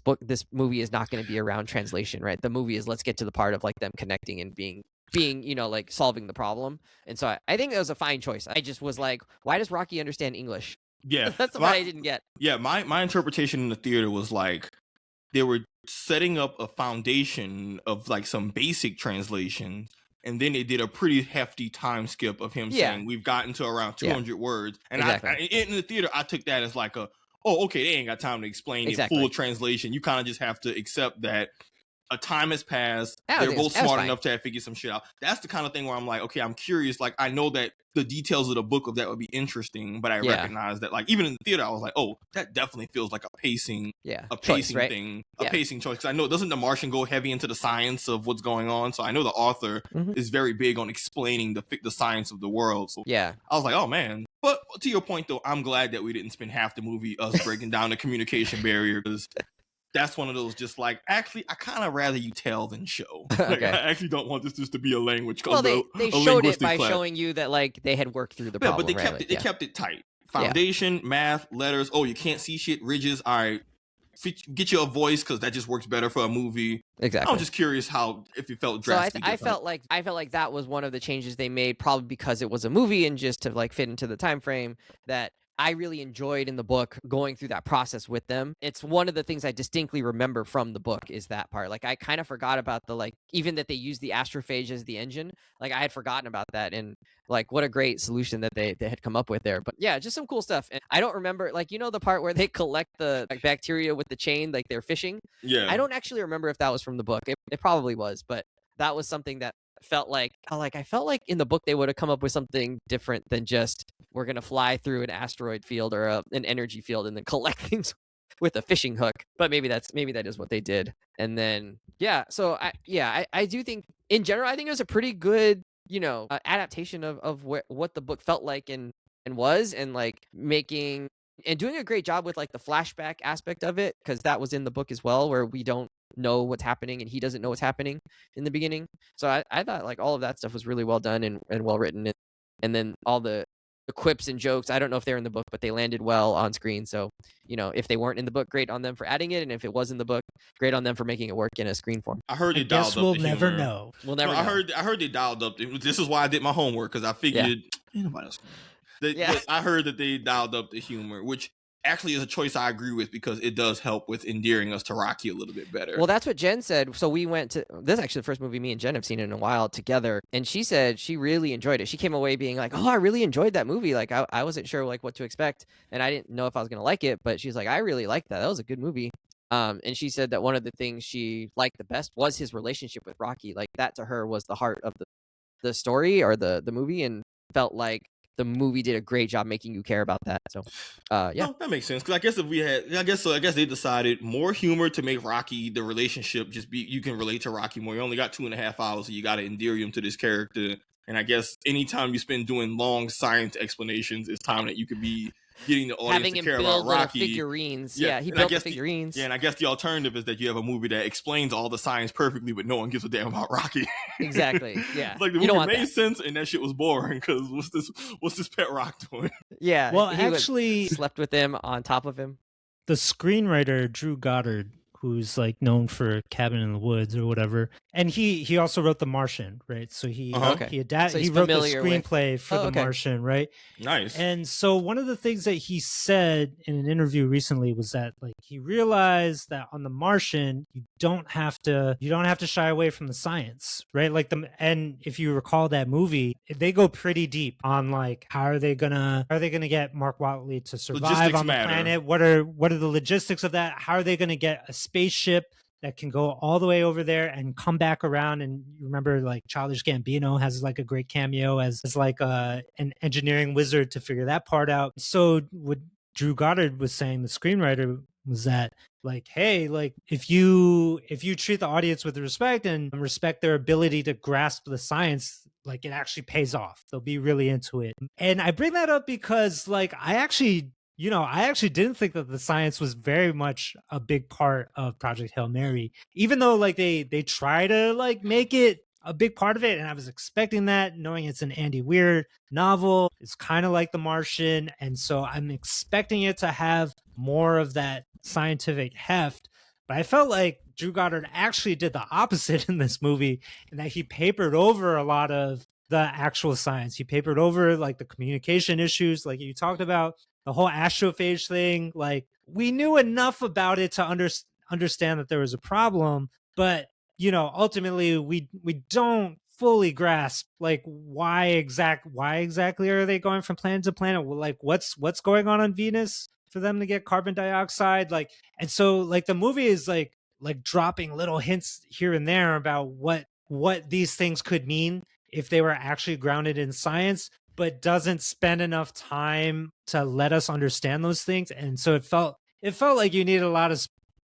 movie is not going to be around translation, right? The movie is, let's get to the part of like them connecting and being, you know, like solving the problem. And so I think it was a fine choice. I just was like, why does Rocky understand English? Yeah. That's the part I didn't get. Yeah, my interpretation in the theater was like they were setting up a foundation of like some basic translations, and then they did a pretty hefty time skip of him saying we've gotten to around 200 words. And exactly. In the theater, I took that as like okay, they ain't got time to explain it full translation. You kind of just have to accept that a time has passed. They're both smart enough to have figured some shit out. That's the kind of thing where I'm like, okay, I'm curious. Like, I know that the details of the book of that would be interesting, but I recognize that, like, even in the theater, I was like, oh, that definitely feels like a pacing thing, pacing choice. Because I know, doesn't The Martian go heavy into the science of what's going on? So I know the author is very big on explaining the science of the world. So I was like, oh man. But to your point, though, I'm glad that we didn't spend half the movie us breaking down the communication barrier, because that's one of those just like, actually, I kind of rather you tell than show. Like, I actually don't want this just to be a language. Well, they showed it by showing you that like they had worked through the problem. Yeah, but they kept it tight. Foundation, math, letters. Oh, you can't see shit. Ridges. All right. Get you a voice, because that just works better for a movie. Exactly. I'm just curious if you felt drastically I felt like that was one of the changes they made, probably because it was a movie and just to like fit into the time frame, that I really enjoyed in the book going through that process with them. It's one of the things I distinctly remember from the book is that part. Like I kind of forgot about the like, even that they used the astrophage as the engine. Like I had forgotten about that, and like what a great solution that they had come up with there. But yeah, just some cool stuff. And I don't remember, like, you know, the part where they collect the like bacteria with the chain, like they're fishing. Yeah. I don't actually remember if that was from the book. It probably was, but that was something that felt like I felt like in the book they would have come up with something different than just we're gonna fly through an asteroid field or an energy field and then collect things with a fishing hook. But maybe that is what they did. And then so I do think in general I think it was a pretty good, you know, adaptation of what the book felt like and was, and like making and doing a great job with like the flashback aspect of it, because that was in the book as well, where we don't know what's happening and he doesn't know what's happening in the beginning. So I thought like all of that stuff was really well done and well written, and then all the quips and jokes, I don't know if they're in the book, but they landed well on screen. So, you know, if they weren't in the book, great on them for adding it, and if it was in the book, great on them for making it work in a screen form. I heard they dialed up the humor. We'll never know. I heard they dialed up. This is why I did my homework, because I figured ain't nobody else. I heard that they dialed up the humor, which actually is a choice I agree with because it does help with endearing us to Rocky a little bit better. Well, that's what Jen said. So we went to this is actually the first movie me and Jen have seen in a while together, and she said she really enjoyed it. She came away being like, "Oh, I really enjoyed that movie. Like, I wasn't sure like what to expect, and I didn't know if I was gonna like it, but she's like, I really liked that. That was a good movie." And she said that one of the things she liked the best was his relationship with Rocky. Like that to her was the heart of the story or the movie, and felt like the movie did a great job making you care about that. So, yeah, No, that makes sense. Because I guess if we had, I guess they decided more humor to make Rocky the relationship just be you can relate to Rocky more. You only got 2.5 hours, so you got to endear him to this character. And I guess anytime you spend doing long science explanations, it's time that you could be getting the audience having to him care build about little Rocky. figurines. Yeah, he and I built the guess figurines. and I guess the alternative is that you have a movie that explains all the science perfectly, but no one gives a damn about Rocky. Exactly. Yeah. Like the You don't movie want made that. sense, and that shit was boring because what's this pet rock doing? Yeah. Well, he actually, slept with him on top of him. the screenwriter Drew Goddard, who's like known for Cabin in the Woods or whatever, and he also wrote The Martian, right? So he Okay. he So he's he wrote the familiar with- screenplay for Oh, The okay. Martian, right? Nice. And so one of the things that he said in an interview recently was that like he realized that on The Martian you don't have to shy away from the science, right? Like and if you recall that movie, they go pretty deep on like how are they gonna get Mark Watley to survive Logistics on the matter. planet? What are the logistics of that? How are they gonna get a spaceship that can go all the way over there and come back around? And you remember like Childish Gambino has like a great cameo as like an engineering wizard to figure that part out. So what Drew Goddard was saying, the screenwriter, was that like, hey, like if you treat the audience with respect and respect their ability to grasp the science, like it actually pays off. They'll be really into it. And I bring that up because like I actually didn't think that the science was very much a big part of Project Hail Mary, even though like they try to like make it a big part of it. And I was expecting that, knowing it's an Andy Weir novel. It's kind of like The Martian. And so I'm expecting it to have more of that scientific heft. But I felt like Drew Goddard actually did the opposite in this movie, and that he papered over a lot of the actual science. He papered over like the communication issues, like you talked about, the whole astrophage thing. Like we knew enough about it to understand that there was a problem, but ultimately we don't fully grasp like why exactly are they going from planet to planet? Like what's going on Venus for them to get carbon dioxide? Like, and so like the movie is like dropping little hints here and there about what these things could mean if they were actually grounded in science, but doesn't spend enough time to let us understand those things. And so it felt like you needed a lot of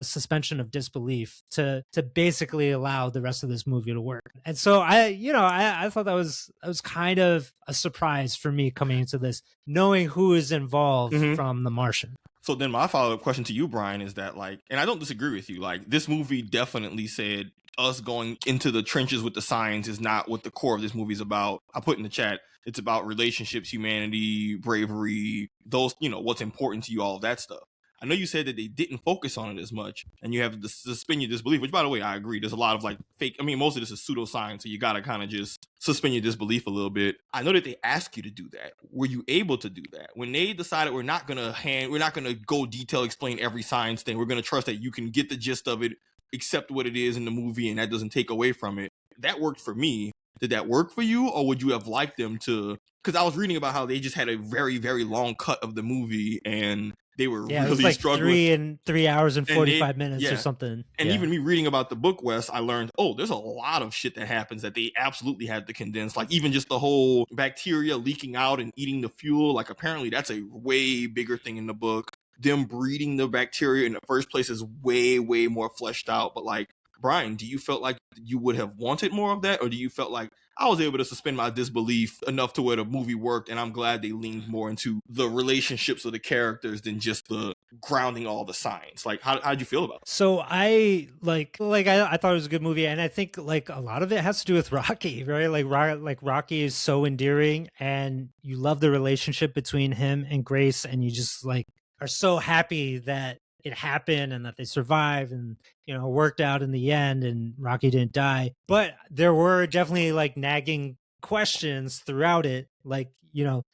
suspension of disbelief to basically allow the rest of this movie to work. And so I thought that was kind of a surprise for me coming into this, knowing who is involved from The Martian. So then my follow-up question to you, Brian, is that like, and I don't disagree with you, like this movie definitely said us going into the trenches with the science is not what the core of this movie is about. I put in the chat, it's about relationships, humanity, bravery, those, what's important to you, all of that stuff. I know you said that they didn't focus on it as much, and you have to suspend your disbelief, which, by the way, I agree. There's a lot of like fake. I mean, most of this is pseudoscience, so you got to kind of just suspend your disbelief a little bit. I know that they asked you to do that. Were you able to do that when they decided we're not gonna go detail explain every science thing? We're gonna trust that you can get the gist of it, accept what it is in the movie, and that doesn't take away from it. That worked for me. Did that work for you, or would you have liked them to? Because I was reading about how they just had a very, very long cut of the movie, and they were really it was like struggling. 3 hours and 45 minutes or something. And even me reading about the book, Wes, I learned, there's a lot of shit that happens that they absolutely had to condense. Like even just the whole bacteria leaking out and eating the fuel. Like apparently that's a way bigger thing in the book. Them breeding the bacteria in the first place is way, way more fleshed out. But like, Brian, do you felt like you would have wanted more of that? Or do you felt like I was able to suspend my disbelief enough to where the movie worked, and I'm glad they leaned more into the relationships of the characters than just the grounding all the science? Like, how'd you feel about it? So I I thought it was a good movie, and I think like a lot of it has to do with Rocky, right? Like Rocky is so endearing, and you love the relationship between him and Grace, and you just like are so happy that it happened and that they survived and worked out in the end and Rocky didn't die. But there were definitely like nagging questions throughout it like,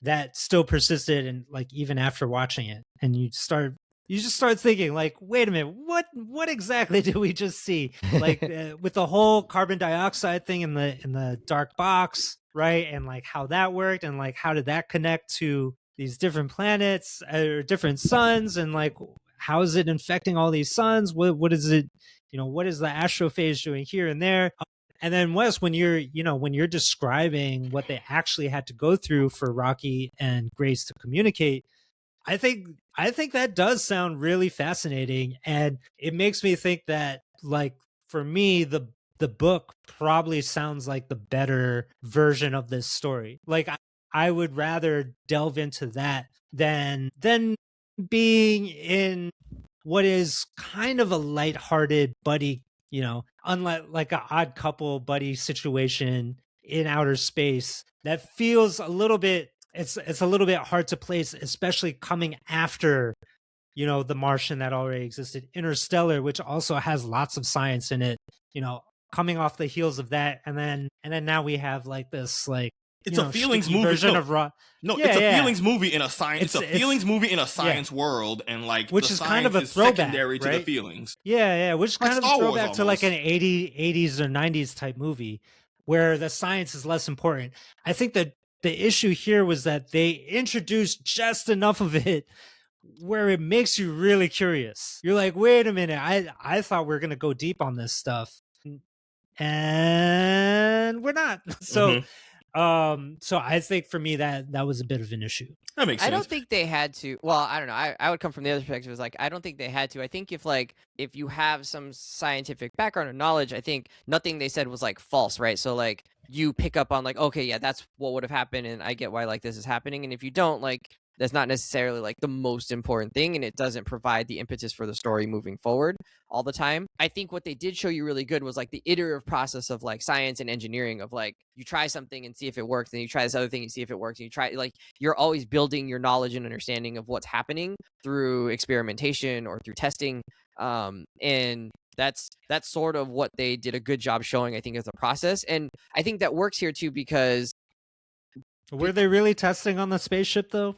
that still persisted, and like even after watching it, and you just start thinking like, wait a minute, what exactly did we just see? Like with the whole carbon dioxide thing in the dark box, right? And like how that worked, and like how did that connect to these different planets or different suns, and like how is it infecting all these suns? What is it? What is the astrophage doing here and there? And then Wes, when you're describing what they actually had to go through for Rocky and Grace to communicate, I think that does sound really fascinating, and it makes me think that, like, for me, the book probably sounds like the better version of this story. Like, I would rather delve into that than being in what is kind of a lighthearted buddy, unlike like an Odd Couple buddy situation in outer space that feels a little bit, it's a little bit hard to place, especially coming after The Martian that already existed, Interstellar, which also has lots of science in it, coming off the heels of that, and then now we have like this, like, it's a feelings movie version of Raw. It's a feelings movie in a science. It's a feelings movie in a science world, and like, which is kind of a throwback, secondary right? to the feelings. Yeah, which is like kind of a throwback to like an 80s or 90s type movie where the science is less important. I think that the issue here was that they introduced just enough of it where it makes you really curious. You're like, wait a minute, I thought we were gonna go deep on this stuff, and we're not. So. So I think for me that was a bit of an issue. That makes sense. I don't think they had to. Well, I don't know. I would come from the other perspective. Is like, I don't think they had to. I think if you have some scientific background or knowledge, I think nothing they said was like false, right? So like you pick up on like, okay, yeah, that's what would have happened, and I get why like this is happening. And if you don't, like, that's not necessarily like the most important thing, and it doesn't provide the impetus for the story moving forward all the time. I think what they did show you really good was like the iterative process of like science and engineering of like, you try something and see if it works, and you try this other thing and see if it works, and you try, like, you're always building your knowledge and understanding of what's happening through experimentation or through testing. And that's sort of what they did a good job showing, I think, as a process. And I think that works here too, because were they really testing on the spaceship though?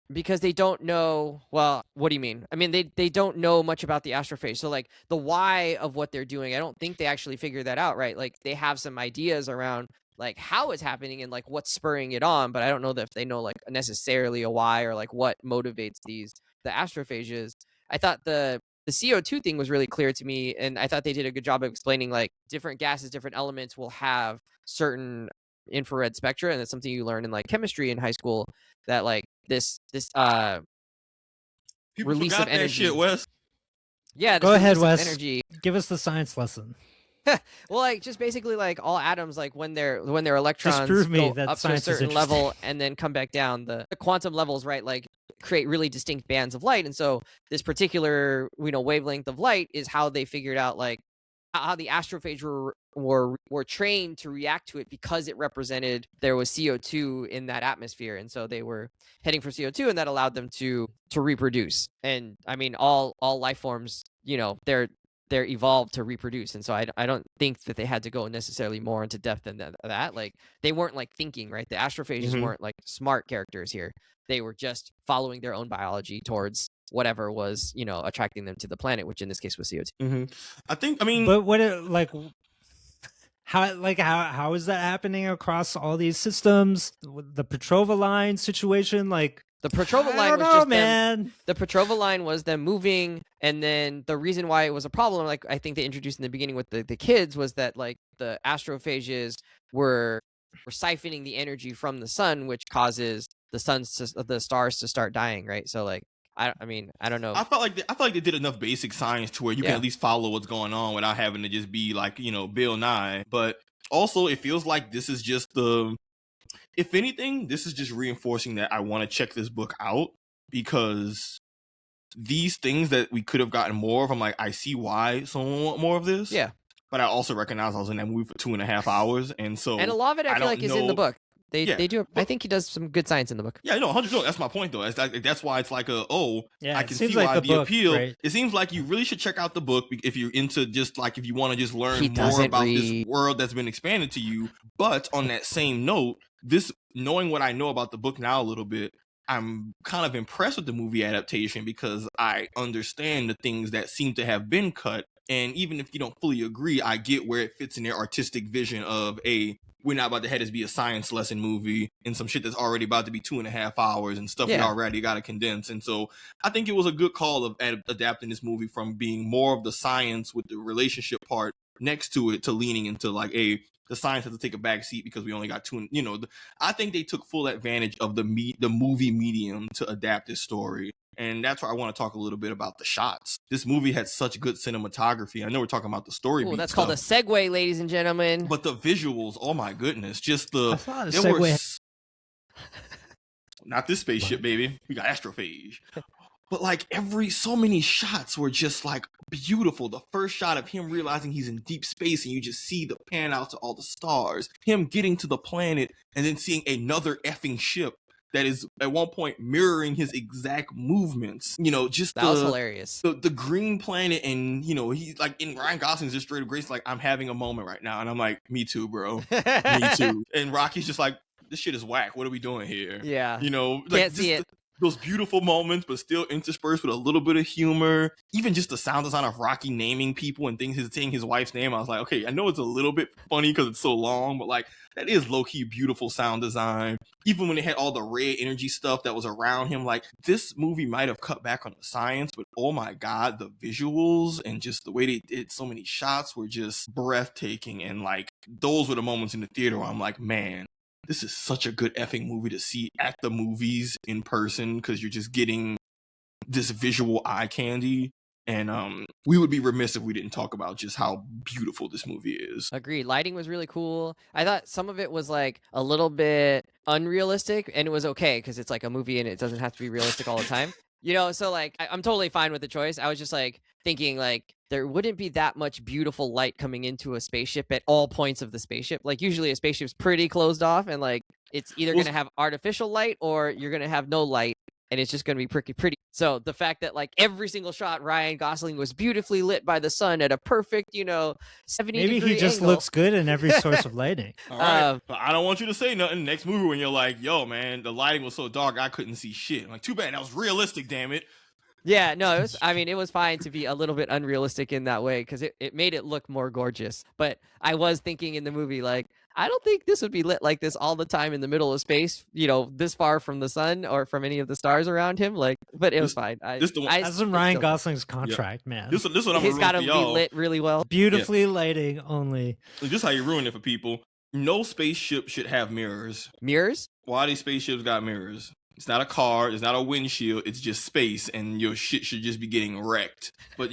Because they don't know. Well, what do you mean? I mean, they don't know much about the astrophage. So like the why of what they're doing, I don't think they actually figure that out, right? Like they have some ideas around like how it's happening and like what's spurring it on, but I don't know that if they know like necessarily a why or like what motivates the astrophages. I thought the CO2 thing was really clear to me, and I thought they did a good job of explaining like different gases, different elements will have certain infrared spectra, and it's something you learn in like chemistry in high school, that like this People release forgot of energy. That shit, Wes. Yeah, go ahead, Wes. Energy. Give us the science lesson. Well, like just basically like all atoms, like when their electrons go that up to a certain level and then come back down, the quantum levels, right, like create really distinct bands of light. And so this particular wavelength of light is how they figured out like how the astrophage were trained to react to it, because it represented there was CO2 in that atmosphere, and so they were heading for CO2, and that allowed them to reproduce. And I mean, all life forms, they're evolved to reproduce, and so I don't think that they had to go necessarily more into depth than that. Like they weren't like thinking, right? The astrophages weren't like smart characters here. They were just following their own biology towards whatever was attracting them to the planet, which in this case was CO2. I mean, but how is that happening across all these systems? The Petrova line situation, like the Petrova line was just them. The Petrova line was them moving, and then the reason why it was a problem, like I think they introduced in the beginning with the kids, was that like the astrophages were siphoning the energy from the sun, which causes the stars to start dying, right? So like I don't know. I felt like they did enough basic science to where you can at least follow what's going on without having to just be like, Bill Nye. But also it feels like this is just if anything, this is just reinforcing that I want to check this book out, because these things that we could have gotten more of, I'm like, I see why someone want more of this. Yeah. But I also recognize I was in that movie for 2.5 hours, and so a lot of it I feel like is in the book. They do. But, I think he does some good science in the book. Yeah, 100%. That's my point, though. That's why it's like I can see like why the book, appeal. right? It seems like you really should check out the book if you're into just like, if you want to just learn more about this world that's been expanded to you. But on that same note, this, knowing what I know about the book now a little bit, I'm kind of impressed with the movie adaptation because I understand the things that seem to have been cut. And even if you don't fully agree, I get where it fits in their artistic vision of we're not about to have this be a science lesson movie and some shit that's already about to be 2.5 hours and stuff we already got to condense. And so I think it was a good call of adapting this movie from being more of the science with the relationship part next to it to leaning into like the science has to take a back seat because we only got two. I think they took full advantage of the movie medium to adapt this story. And that's why I want to talk a little bit about the shots. This movie had such good cinematography. I know we're talking about the story beat that's stuff, called a segue, ladies and gentlemen. but the visuals, oh my goodness. Just I thought a segue. Not this spaceship, baby. We got astrophage. But like so many shots were just like beautiful. The first shot of him realizing he's in deep space and you just see the pan out to all the stars. Him getting to the planet and then seeing another effing ship that is at one point mirroring his exact movements. That was hilarious. The green planet, and he's like in Ryan Gosling's just straight up grace, like, I'm having a moment right now. And I'm like, me too, bro. Me too. And Rocky's just like, this shit is whack. What are we doing here? Yeah. Can't see it. Those beautiful moments, but still interspersed with a little bit of humor. Even just the sound design of Rocky naming people and saying his wife's name. I was like, okay, I know it's a little bit funny because it's so long, but like that is low-key beautiful sound design. Even when it had all the red energy stuff that was around him, like this movie might have cut back on the science, but oh my God, the visuals and just the way they did so many shots were just breathtaking. And like those were the moments in the theater where I'm like, man, this is such a good effing movie to see at the movies in person because you're just getting this visual eye candy. And we would be remiss if we didn't talk about just how beautiful this movie is. Agreed. Lighting was really cool. I thought some of it was like a little bit unrealistic, and it was okay because it's like a movie and it doesn't have to be realistic all the time. So like I'm totally fine with the choice. I was just like thinking like there wouldn't be that much beautiful light coming into a spaceship at all points of the spaceship. Like usually a spaceship's pretty closed off and like it's either going to have artificial light or you're going to have no light and it's just going to be pretty. So the fact that like every single shot Ryan Gosling was beautifully lit by the sun at a perfect, 70 Maybe degree he just angle. looks good in every source of lighting. All right. But I don't want you to say nothing next movie when you're like, yo, man, the lighting was so dark I couldn't see shit. I'm like, too bad. That was realistic, damn it. Yeah, no, it was fine to be a little bit unrealistic in that way because it made it look more gorgeous. But I was thinking in the movie, like, I don't think this would be lit like this all the time in the middle of space, this far from the sun or from any of the stars around him. Like, but it was fine. That's in Ryan Gosling's contract, man. This one I'm He's got to be lit really well. Beautifully lighting only. This is how you ruin it for people. No spaceship should have mirrors. Mirrors? Why these spaceships got mirrors? It's not a car. It's not a windshield. It's just space, and your shit should just be getting wrecked. But,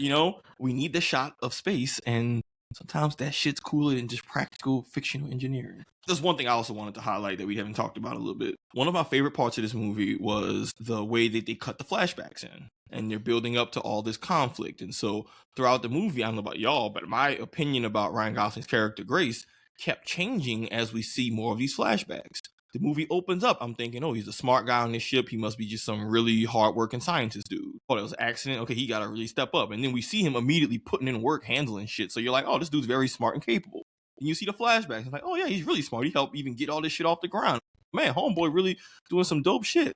we need the shot of space, and sometimes that shit's cooler than just practical fictional engineering. There's one thing I also wanted to highlight that we haven't talked about a little bit. One of my favorite parts of this movie was the way that they cut the flashbacks in. And they're building up to all this conflict. And so throughout the movie, I don't know about y'all, but my opinion about Ryan Gosling's character, Grace, kept changing as we see more of these flashbacks. The movie opens up. I'm thinking, oh, he's a smart guy on this ship. He must be just some really hardworking scientist dude. Oh, that was an accident. Okay, he got to really step up. And then we see him immediately putting in work, handling shit. So you're like, oh, this dude's very smart and capable. And you see the flashbacks. It's like, oh, yeah, he's really smart. He helped even get all this shit off the ground. Man, homeboy really doing some dope shit.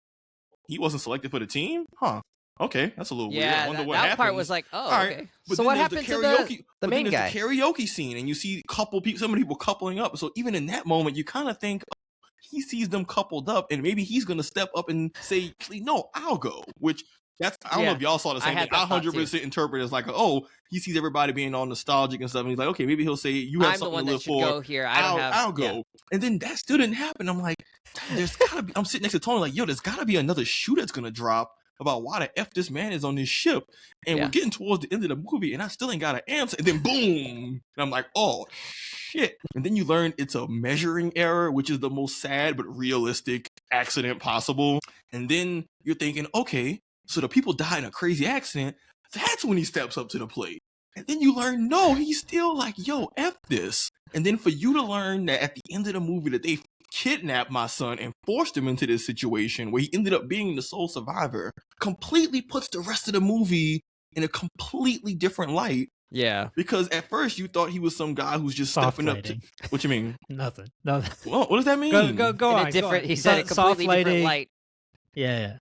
He wasn't selected for the team? Huh. Okay, that's a little weird. I wonder what that happened. Part was like, oh, all right. Okay. But so what happened to the main guy? The karaoke scene, and you see some people coupling up. So even in that moment, you kind of think, he sees them coupled up and maybe he's going to step up and say, no, I'll go. Which I don't know if y'all saw the same thing. I 100% interpret it as like, he sees everybody being all nostalgic and stuff. And he's like, okay, maybe he'll say, you have something to live for. Go here. I'll go. Yeah. And then that still didn't happen. I'm like, there's gotta be, I'm sitting next to Tony like, yo, there's gotta be another shoe that's going to drop about why the F this man is on this ship. And we're getting towards the end of the movie and I still ain't got an answer. And then boom. And I'm like, oh, shit. And then you learn it's a measuring error, which is the most sad but realistic accident possible. And then you're thinking, okay, so the people died in a crazy accident. That's when he steps up to the plate. And then you learn, no, he's still like, yo, F this. And then for you to learn that at the end of the movie that they kidnapped my son and forced him into this situation where he ended up being the sole survivor completely puts the rest of the movie in a completely different light. Yeah. Because at first you thought he was some guy who's just Soft stepping up to. lighting. What you mean? Nothing. Well, what does that mean? Go In on. a different, go on. he said a Soft completely different lighting. light. Yeah.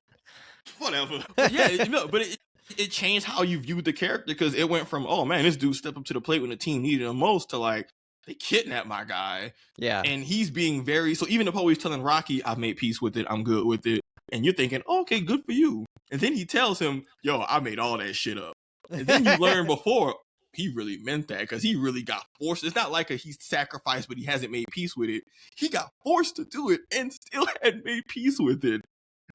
Whatever. But yeah, but it changed how you viewed the character because it went from, oh man, this dude stepped up to the plate when the team needed him most to like, they kidnapped my guy. Yeah. And he's being very, so even if always telling Rocky, I've made peace with it, I'm good with it. And you're thinking, oh, okay, good for you. And then he tells him, yo, I made all that shit up. And then you learn before, he really meant that because he really got forced. It's not like he sacrificed, but he hasn't made peace with it. He got forced to do it and still had made peace with it.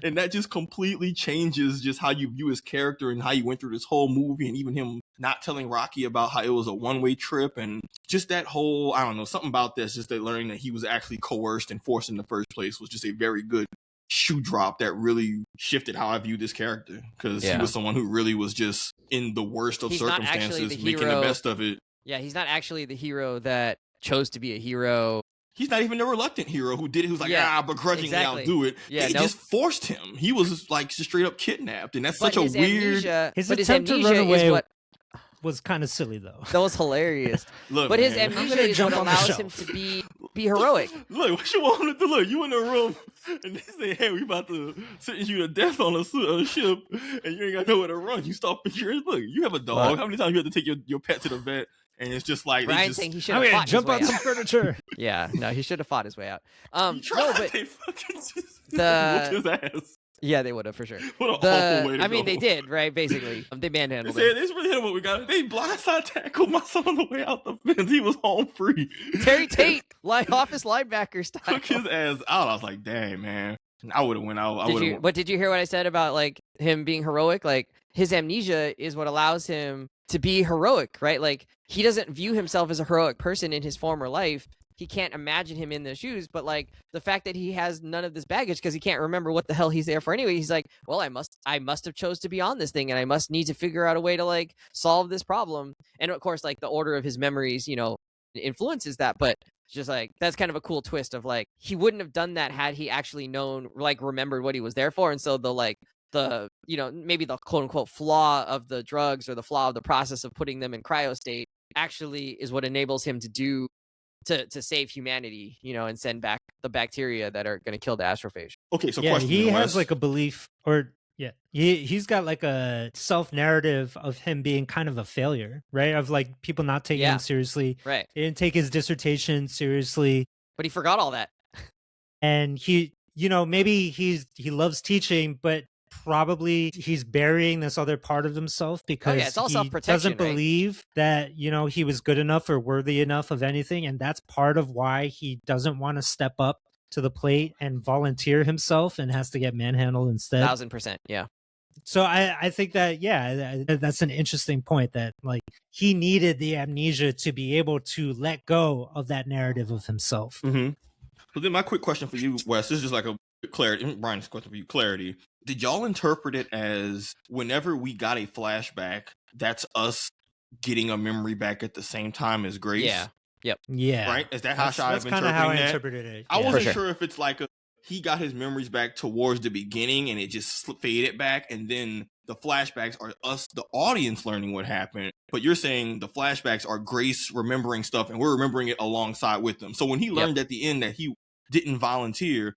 And that just completely changes just how you view his character and how you went through this whole movie, and even him not telling Rocky about how it was a one-way trip, and just that whole, I don't know, something about this, just that learning that he was actually coerced and forced in the first place was just a very good shoe drop that really shifted how I viewed this character, because he was someone who really was just in the worst of circumstances, making the best of it. Yeah, he's not actually the hero that chose to be a hero. He's not even the reluctant hero who did it, who's like, begrudgingly I'll do it. Yeah, they just forced him. He was like just straight up kidnapped, and that's such a weird. His attempt to run away was kind of silly, though. That was hilarious. Look, but his man, amnesia is what allows him to be heroic. Look, what you want him to do? Look, you in the room, and they say, hey, we about to sentence you to death on a ship, and you ain't got nowhere to run. You start picturing, look, you have a dog. What? How many times you have to take your pet to the vet? And it's just like Ryan's saying he should have fought jump his way on some out. furniture. Yeah, no, he should have fought his way out. No, but they fucking just whooped his ass. Yeah, they would have for sure. What an awful way to I mean, go. they did, right? Basically, they manhandled They him. said, it's really him what we got. They blindside tackled my son on the way out the fence. He was home free. Terry Tate, office linebacker style, took his ass out. I was like, dang, man. I would have went out. But did you hear what I said about like him being heroic? Like his amnesia is what allows him to be heroic, right? Like he doesn't view himself as a heroic person in his former life. He can't imagine him in the shoes, but like the fact that he has none of this baggage because he can't remember what the hell he's there for anyway. He's like, well, I must have chose to be on this thing, and I must need to figure out a way to like solve this problem. And of course, like the order of his memories, influences that, but just like that's kind of a cool twist of like he wouldn't have done that had he actually known, like remembered what he was there for. And so maybe the quote unquote flaw of the drugs or the flaw of the process of putting them in cryo state actually is what enables him to do to save humanity, and send back the bacteria that are going to kill the astrophage. Okay, so yeah, question. He has like a belief, or he's got like a self-narrative of him being kind of a failure, right? Of like people not taking him seriously. Right. He didn't take his dissertation seriously. But he forgot all that. And he, maybe he loves teaching, but probably he's burying this other part of himself because it's all he self-protection, doesn't believe that, he was good enough or worthy enough of anything. And that's part of why he doesn't want to step up to the plate and volunteer himself and has to get manhandled instead. 1000%. Yeah. So I think that, that's an interesting point that like he needed the amnesia to be able to let go of that narrative of himself. Mm-hmm. So then my quick question for you, Wes, this is just like a clarity. Brian's question for you, clarity. Did y'all interpret it as whenever we got a flashback, that's us getting a memory back at the same time as Grace? Yeah. Yep. Yeah. Right? Is that how that's kind of how I interpreted it. I Yeah. wasn't sure if it's like he got his memories back towards the beginning and it just faded back, and then the flashbacks are us, the audience, learning what happened. But you're saying the flashbacks are Grace remembering stuff and we're remembering it alongside with them. So when he learned at the end that he didn't volunteer,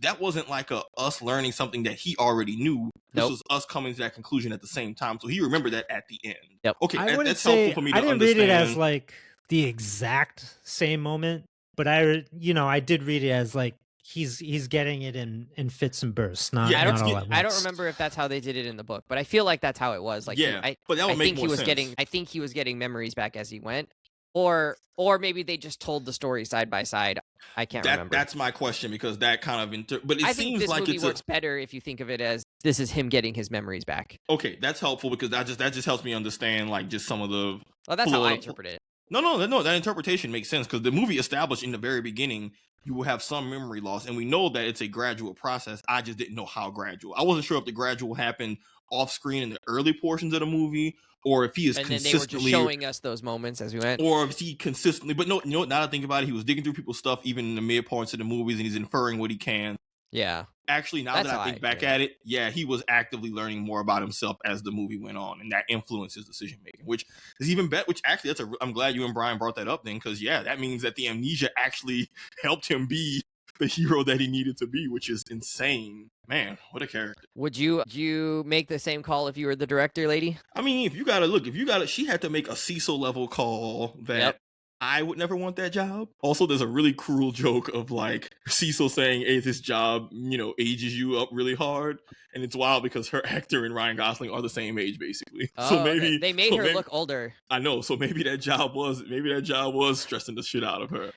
that wasn't like us learning something that he already knew. This was us coming to that conclusion at the same time. So he remembered that at the end. Yep. Okay, that's helpful for me to understand. I didn't read it as like the exact same moment, but I did read it as like he's getting it in fits and bursts. Not all at once. I don't remember if that's how they did it in the book, but I feel like that's how it was. Like, but that would make more sense. I think he was getting memories back as he went, or maybe they just told the story side by side. I can't remember. That's my question, because that kind of but I it think seems this like movie works better if you think of it as this is him getting his memories back. Okay, that's helpful because that just helps me understand like just some of the. Well, that's how I interpret it. No, that interpretation makes sense because the movie established in the very beginning you will have some memory loss, and we know that it's a gradual process. I just didn't know how gradual. I wasn't sure if the gradual happened off screen in the early portions of the movie, or if he is consistently. And then they were just showing us those moments as we went, or if he consistently. But no, now that I think about it, he was digging through people's stuff even in the mid parts of the movies, and he's inferring what he can. Yeah. Actually, now That's that how I think back yeah. at it, yeah, he was actively learning more about himself as the movie went on, and that influenced his decision making, which is even better. Which actually, I'm glad you and Brian brought that up then, because yeah, that means that the amnesia actually helped him be the hero that he needed to be, which is insane. Man, what a character. Would you make the same call if you were the director, lady? I mean, if you gotta, she had to make a Cecil level call that. Yep. I would never want that job. Also, there's a really cruel joke of like Cecil saying, "Hey, this job, ages you up really hard," and it's wild because her actor and Ryan Gosling are the same age basically. Oh, okay. They made her look older. I know, so maybe that job was stressing the shit out of her.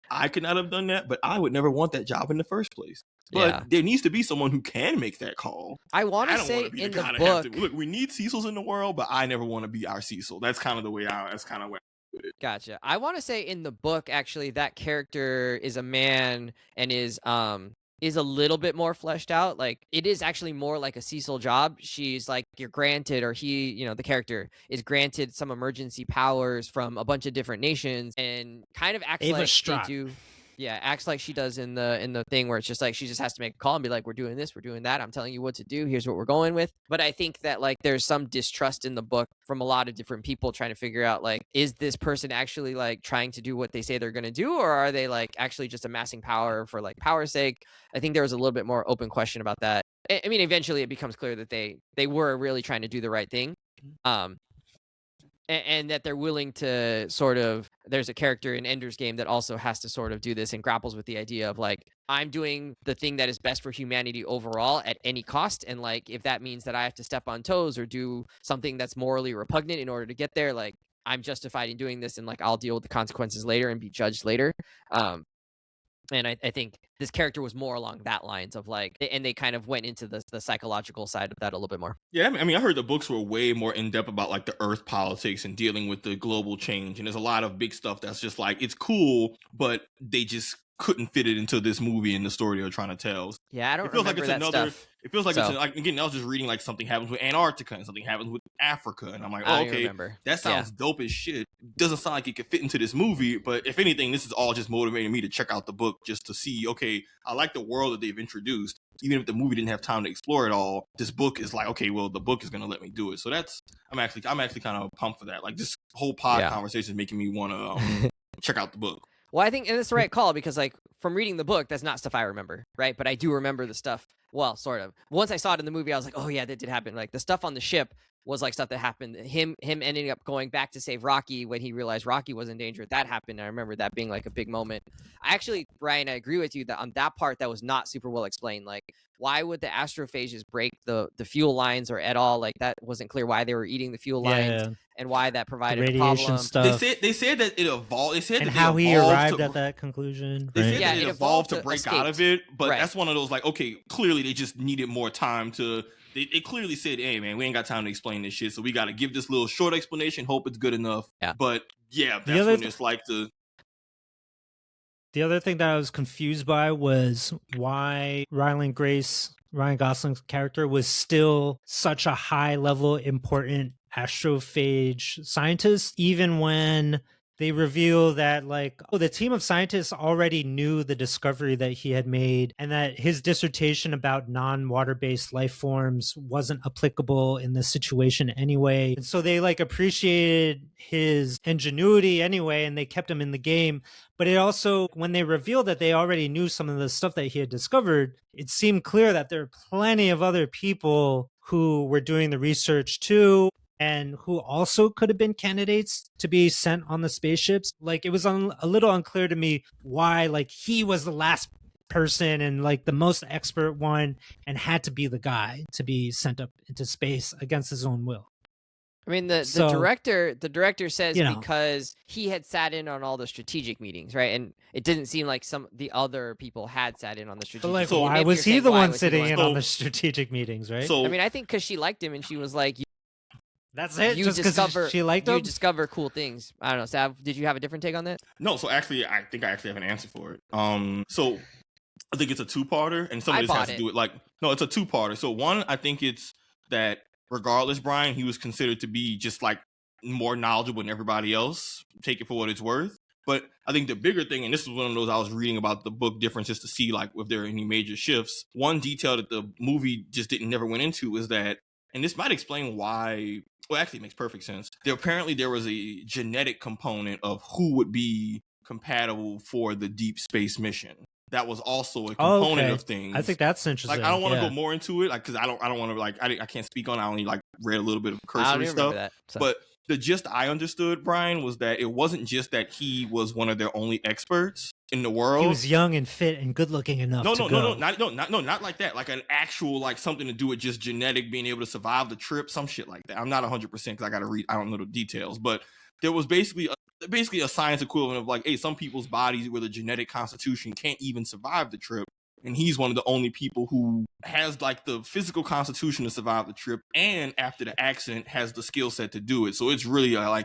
I could not have done that, but I would never want that job in the first place. But there needs to be someone who can make that call. I want to say in the book, look, we need Cecils in the world, but I never want to be our Cecil. That's kind of the way that's kind of where. Gotcha. I want to say in the book, actually, that character is a man and is a little bit more fleshed out. Like, it is actually more like a Cecil job. She's like, you're granted, or he, the character is granted some emergency powers from a bunch of different nations, and kind of acts Ava like Stratt. they do. Yeah, acts like she does in the thing where it's just like she just has to make a call and be like, we're doing this, we're doing that. I'm telling you what to do. Here's what we're going with. But I think that like there's some distrust in the book from a lot of different people trying to figure out like, is this person actually like trying to do what they say they're going to do, or are they like actually just amassing power for like power's sake? I think there was a little bit more open question about that. I mean, eventually it becomes clear that they were really trying to do the right thing. And that they're willing to sort of, there's a character in Ender's Game that also has to sort of do this and grapples with the idea of like, I'm doing the thing that is best for humanity overall at any cost. And like, if that means that I have to step on toes or do something that's morally repugnant in order to get there, like I'm justified in doing this and like, I'll deal with the consequences later and be judged later. And I think this character was more along that lines of like, and they kind of went into the psychological side of that a little bit more. Yeah, I mean, I heard the books were way more in depth about like the Earth politics and dealing with the global change. And there's a lot of big stuff that's just like, it's cool, but they just couldn't fit it into this movie and the story they're trying to tell. Yeah, I don't remember that stuff. It feels like it's like, again, I was just reading like something happens with Antarctica and something happens with Africa, and I'm like, oh, okay, that sounds dope as shit. Doesn't sound like it could fit into this movie, but if anything, this is all just motivating me to check out the book just to see, okay, I like the world that they've introduced. Even if the movie didn't have time to explore it all, this book is like, okay, well, the book is gonna let me do it. So I'm actually kind of pumped for that. Like this whole conversation is making me want to check out the book. Well, I think that's the right call because, like, from reading the book, that's not stuff I remember, right? But I do remember the stuff, well, sort of. Once I saw it in the movie, I was like, oh, yeah, that did happen. Like, the stuff on the ship was, like, stuff that happened. Him ending up going back to save Rocky when he realized Rocky was in danger. That happened. I remember that being, like, a big moment. Brian, I agree with you that on that part, that was not super well explained. Like, why would the astrophages break the fuel lines or at all? Like, that wasn't clear why they were eating the fuel lines. And why that provided a problem. Stuff. They said that it evolved. They said and that how he arrived at that conclusion. They said that it evolved to break out of it, but that's one of those like, okay, clearly they just needed more time to. They clearly said, hey man, we ain't got time to explain this shit, so we got to give this little short explanation. Hope it's good enough. Yeah. But yeah, that's when it's like the. The other thing that I was confused by was why Ryan Gosling's character was still such a high level important astrophage scientist, even when they reveal that like, oh, the team of scientists already knew the discovery that he had made and that his dissertation about non-water-based life forms wasn't applicable in this situation anyway. And so they like appreciated his ingenuity anyway, and they kept him in the game. But it also, when they revealed that they already knew some of the stuff that he had discovered, it seemed clear that there are plenty of other people who were doing the research too, and who also could have been candidates to be sent on the spaceships. Like, it was a little unclear to me why, like, he was the last person and, like, the most expert one and had to be the guy to be sent up into space against his own will. I mean, the director says because he had sat in on all the strategic meetings, right? And it didn't seem like the other people had sat in on the strategic meetings. So why was he the one sitting in on the strategic meetings, right? So, I mean, I think because she liked him and she was like, that's it. Just because she liked him? You discover cool things. I don't know, Sav, did you have a different take on that? No, so actually, I think I actually have an answer for it. So I think it's a two-parter, and some of this has to do with it's a two-parter. So one, I think it's that regardless, Brian, he was considered to be just like more knowledgeable than everybody else. Take it for what it's worth. But I think the bigger thing, and this is one of those I was reading about the book differences to see like if there are any major shifts. One detail that the movie just never went into is that, and this might explain why, well, actually it makes perfect sense. There was a genetic component of who would be compatible for the deep space mission. That was also a component of things. I think that's interesting. Like, I don't want to go more into it, like, because I don't want to, like, I can't speak on it. I only like read a little bit of cursory stuff. That, so. But the gist I understood, Brian, was that it wasn't just that he was one of their only experts in the world. He was young and fit and good looking enough. Not like that. Like an actual, like, something to do with just genetic, being able to survive the trip, some shit like that. I'm not 100% because I got to read. I don't know the details, but there was basically a science equivalent of like, hey, some people's bodies with a genetic constitution can't even survive the trip. And he's one of the only people who has like the physical constitution to survive the trip, and after the accident has the skill set to do it. So it's really I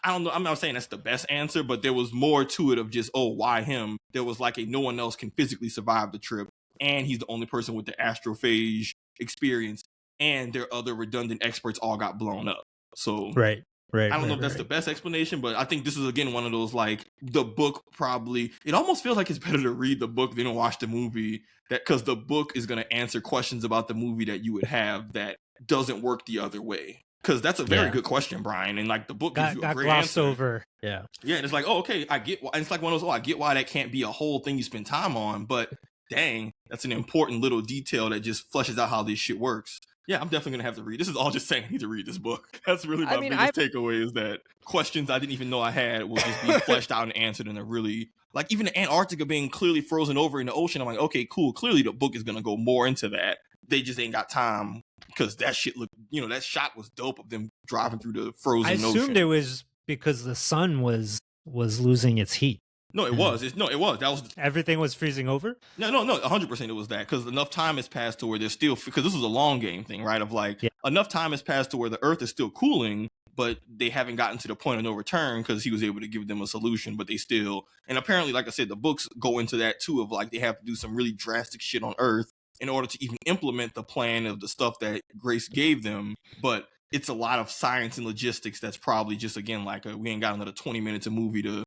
don't know. I'm not saying that's the best answer, but there was more to it of just, oh, why him? There was like no one else can physically survive the trip, and he's the only person with the astrophage experience, and their other redundant experts all got blown up. So right. I don't know if that's the best explanation, but I think this is, again, one of those, like, the book probably, it almost feels like it's better to read the book than to watch the movie, because the book is going to answer questions about the movie that you would have that doesn't work the other way. Because that's a very good question, Brian, and, like, the book gives you a great answer. Over. Yeah, and it's like, oh, okay, I get why. And it's like one of those, I get why that can't be a whole thing you spend time on, but dang, that's an important little detail that just fleshes out how this shit works. Yeah, I'm definitely going to have to read. This is all just saying I need to read this book. That's really my biggest takeaway, is that questions I didn't even know I had will just be fleshed out and answered in a really, like, even the Antarctica being clearly frozen over in the ocean. I'm like, okay, cool. Clearly the book is going to go more into that. They just ain't got time, because that shit looked, that shot was dope of them driving through the frozen ocean. I assumed it was because the sun was losing its heat. No, it was. That was everything was freezing over. No, 100% it was that, because enough time has passed to where there's still, because this was a long game thing, right? Of like, enough time has passed to where the Earth is still cooling, but they haven't gotten to the point of no return, because he was able to give them a solution. But they still, and apparently, like I said, the books go into that too, of like they have to do some really drastic shit on Earth in order to even implement the plan of the stuff that Grace gave them. But it's a lot of science and logistics that's probably just, again, like we ain't got another 20 minutes of movie to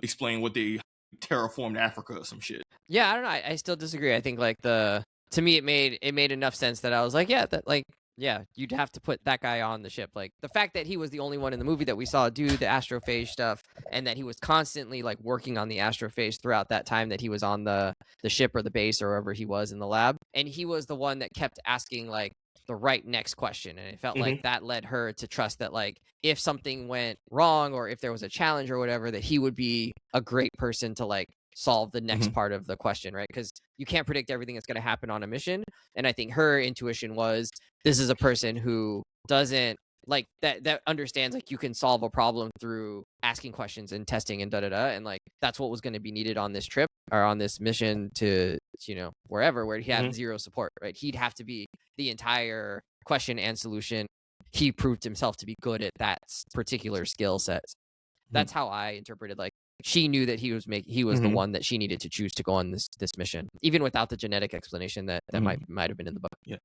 explain what they terraformed Africa or some shit. Yeah, I don't know. I still disagree. I think like to me it made enough sense that I was like, you'd have to put that guy on the ship. Like the fact that he was the only one in the movie that we saw do the astrophage stuff, and that he was constantly like working on the astrophage throughout that time that he was on the ship or the base or wherever he was in the lab. And he was the one that kept asking like the right next question, and it felt like that led her to trust that like if something went wrong or if there was a challenge or whatever, that he would be a great person to like solve the next part of the question, right? Because you can't predict everything that's going to happen on a mission, and I think her intuition was this is a person who doesn't like that understands like you can solve a problem through asking questions and testing and and like that's what was going to be needed on this trip or on this mission to wherever where he had zero support, right? He'd have to be the entire question and solution. He proved himself to be good at that particular skill set. That's how I interpreted, like she knew that he was the one that she needed to choose to go on this mission, even without the genetic explanation that might have been in the book. Yeah.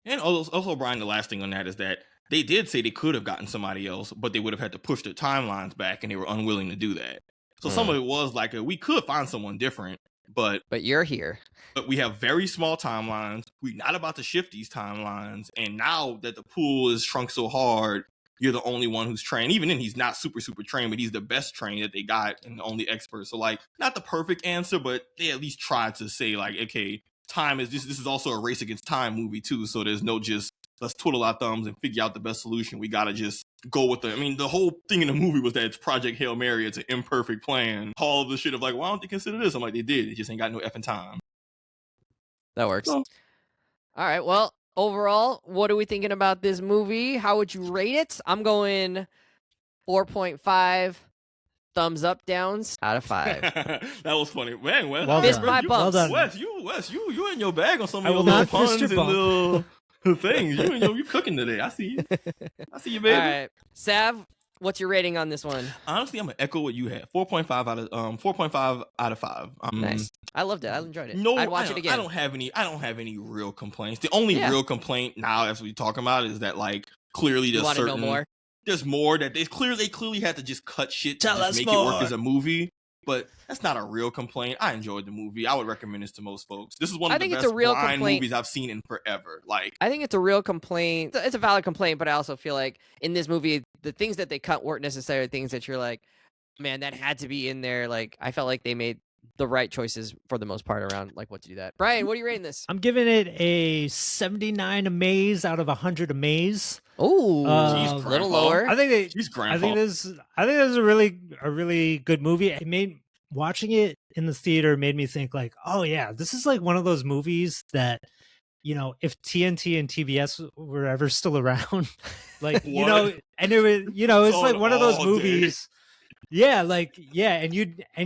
And also, Brian, the last thing on that is that they did say they could have gotten somebody else, but they would have had to push their timelines back, and they were unwilling to do that. So some of it was like, we could find someone different, but you're here. But we have very small timelines. We're not about to shift these timelines. And now that the pool is shrunk so hard, you're the only one who's trained. Even then, he's not super, super trained, but he's the best trained that they got and the only expert. So, like, not the perfect answer, but they at least tried to say, like, okay, time is this is also a race against time movie, too. So there's no just, let's twiddle our thumbs and figure out the best solution. We got to just go with the whole thing in the movie was that it's Project Hail Mary. It's an imperfect plan. All of the shit of like, why don't they consider this? I'm like, they did. It just ain't got no effing time. That works. So, all right. Well, overall, what are we thinking about this movie? How would you rate it? I'm going 4.5 thumbs up downs out of 5. That was funny. Man, Wes. Fist my bumps. Wes, you in your bag on some of your little puns and little things. You cooking today. I see you. Baby. All right. Sav, what's your rating on this one? Honestly, I'm gonna echo what you had. 4.5 out of 5. Nice. I loved it. I enjoyed it. No, I'd watch it again. I don't have any real complaints. The only real complaint now, as we talk about, is that like clearly there's certain. Want to know more? there's more that they clearly had to just cut shit to Tell just us make more. it work as a movie. But that's not a real complaint. I enjoyed the movie. I would recommend this to most folks. This is one of the best Brian movies I've seen in forever. Like, I think it's a real complaint. It's a valid complaint, but I also feel like in this movie, the things that they cut weren't necessarily things that you're like, man, that had to be in there. Like, I felt like they made the right choices for the most part around like what to do that. Brian, what are you rating this? I'm giving it a 79 amaze out of 100 amaze. Oh, a little lower. I think Jeez, Grandpa. I think this is a really good movie. It made watching it in the theater made me think like, oh yeah, this is like one of those movies that, you know, if TNT and TBS were ever still around, like, you know, and it was, you know, it's like one of those movies. Yeah, like, yeah, and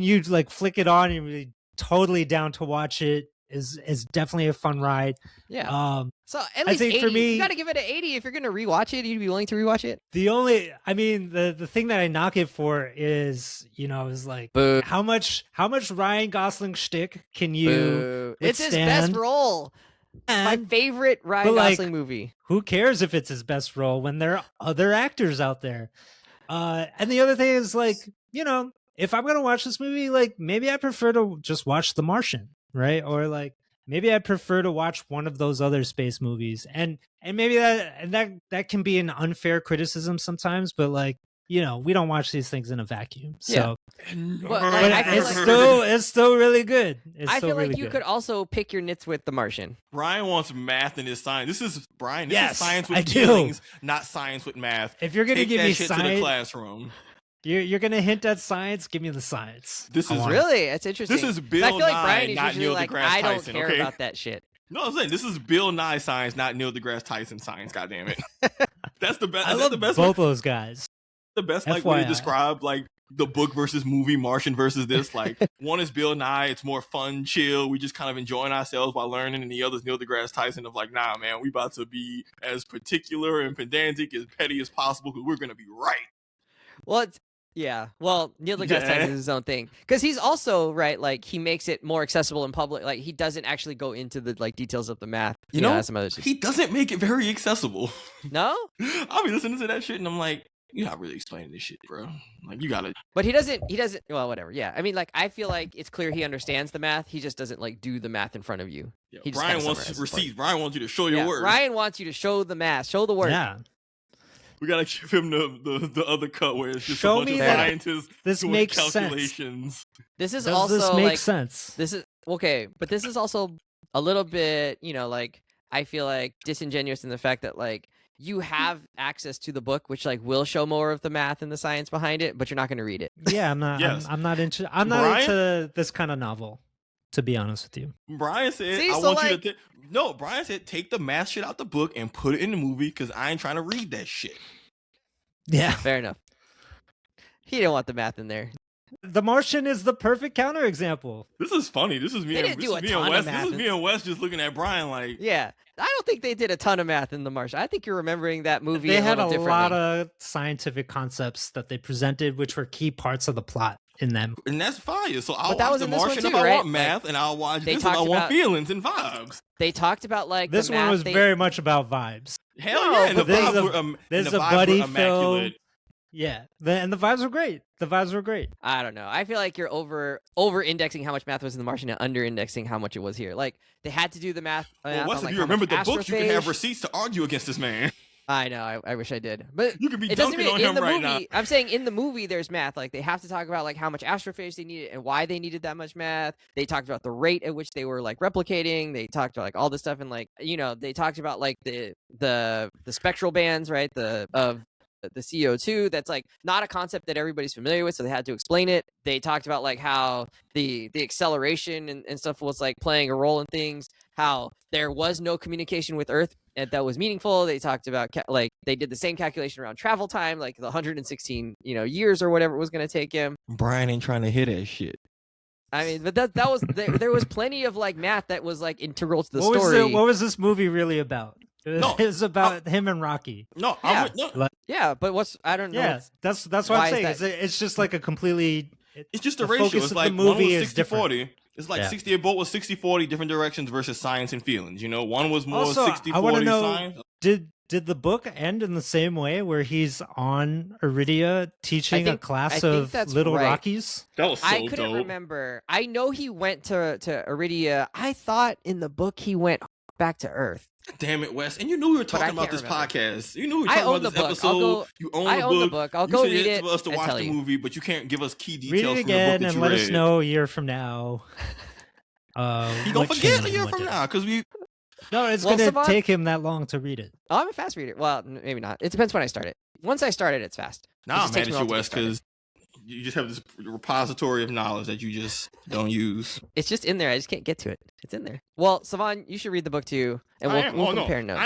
you'd like flick it on and you'd be totally down to watch it. Is definitely a fun ride. Yeah. So at least 80. For me, you got to give it an 80 if you're going to rewatch it. You'd be willing to rewatch it. The thing that I knock it for is, you know, is like Boo. how much Ryan Gosling shtick can you withstand? It's his best role. My favorite Ryan Gosling movie. Who cares if it's his best role when there are other actors out there? And the other thing is like, you know, if I'm gonna watch this movie, like maybe I prefer to just watch The Martian. Right. Or like maybe I prefer to watch one of those other space movies. And maybe that can be an unfair criticism sometimes. But like, you know, we don't watch these things in a vacuum. So but it's still really good. I feel like you could also pick your nits with The Martian. Brian wants math in his science. This is science with I feelings, not science with math. If you're gonna give me shit science to the classroom. You're gonna hint at science. Give me the science. This is really it's interesting. This is Bill I feel like Nye, Brian is not usually Neil like, deGrasse I don't Tyson, care okay? about that shit. No, I'm saying this is Bill Nye science, not Neil deGrasse Tyson science. God damn it, that's the best. I love the best both those guys. The best like way to describe like the book versus movie, Martian versus this. Like one is Bill Nye, it's more fun, chill. We just kind of enjoying ourselves while learning, and the other is Neil deGrasse Tyson of like, nah, man, we about to be as particular and pedantic, as petty as possible because we're gonna be right. Well, Neil deGrasse Tyson is his own thing because he's also right. Like he makes it more accessible in public. Like he doesn't actually go into the like details of the math. You know, some other shit. He doesn't make it very accessible. No, I'll be listening to that shit and I'm like, you're not really explaining this shit, bro. Like you gotta. But he doesn't. Well, whatever. Yeah, I mean, like I feel like it's clear he understands the math. He just doesn't like do the math in front of you. Yeah, Brian wants receipts. Brian wants you to show your words. Ryan wants you to show the math, show the work. Yeah. We gotta give him the other cut where it's just show a bunch me of scientists this doing makes calculations. Sense. This is Does also this make like sense? This is okay, but this is also a little bit, you know, like I feel like disingenuous in the fact that like you have access to the book, which like will show more of the math and the science behind it, but you're not going to read it. Yeah, I'm not. Yes. I'm not into. I'm not into this kind of novel. To be honest with you, Brian said, "I want you to." No, Brian said, "Take the math shit out the book and put it in the movie because I ain't trying to read that shit." Yeah, fair enough. He didn't want the math in there. The Martian is the perfect counterexample. This is funny. This is me and Wes. This is me and Wes just looking at Brian like, yeah. I don't think they did a ton of math in The Martian. I think you're remembering that movie. They had a differently. lot of scientific concepts that they presented, which were key parts of the plot in them. And that's fire. So I'll watch The Martian too, if I right? want math, and I'll watch this if I want feelings and vibes. They talked about like this one was very much about vibes. Hell yeah! And the vibes were, there's a vibes buddy were immaculate. film. Yeah, and the vibes were great. The vibes were great. I don't know. I feel like you're over indexing how much math was in The Martian and under indexing how much it was here. Like they had to do the math. Well, Wes, if you remember the books, you can have receipts to argue against this man. I know. I wish I did, but you could be it doesn't dunking mean on him right movie, now. I'm saying in the movie there's math. Like they have to talk about like how much astrophage they needed and why they needed that much math. They talked about the rate at which they were like replicating. They talked about like all this stuff and like they talked about like the spectral bands, right? The CO2, that's like not a concept that everybody's familiar with, so they had to explain it. They talked about like how the acceleration and stuff was like playing a role in things, how there was no communication with Earth that was meaningful. They talked about like they did the same calculation around travel time, like the 116 years or whatever it was going to take him. Brian ain't trying to hit that shit. I mean, but that was there was plenty of like math that was like integral to the story. What was this movie really about? It was about him and Rocky. No, yeah, but I don't know. Yeah, that's what I'm saying. It's just like a completely. It's just a ratio. It's like one was 60-40. It's like 60. Both was 60-40 different directions versus science and feelings. One was more 60-40 science. Did the book end in the same way where he's on Iridia teaching a I class think of that's little right. Rockies? That was so I couldn't dope. remember. I know he went to Iridia. I thought in the book he went back to Earth. Damn it, Wes. And you knew we were But I talking about can't this remember. podcast. You knew we were I talking own about this the book. episode. I'll go- You own I the own the book. book. I'll You go said read it's it for us to and watch tell the you. movie, but you can't give us key Read details it from the book again that and you let read. us know a year from now. He gonna what forget changed a and year what from didn't. now because we. No, it's Well, going to Savon- take him that long to read it. Oh, I'm a fast reader. Well, maybe not. It depends when I start it. Once I start it, it's fast. It Now just I'm takes mad me at a you, while to Wes, get started. because you just have this repository of knowledge that you just don't use. It's just in there. I just can't get to it. It's in there. Well, Savon, you should read the book too, and we'll compare notes.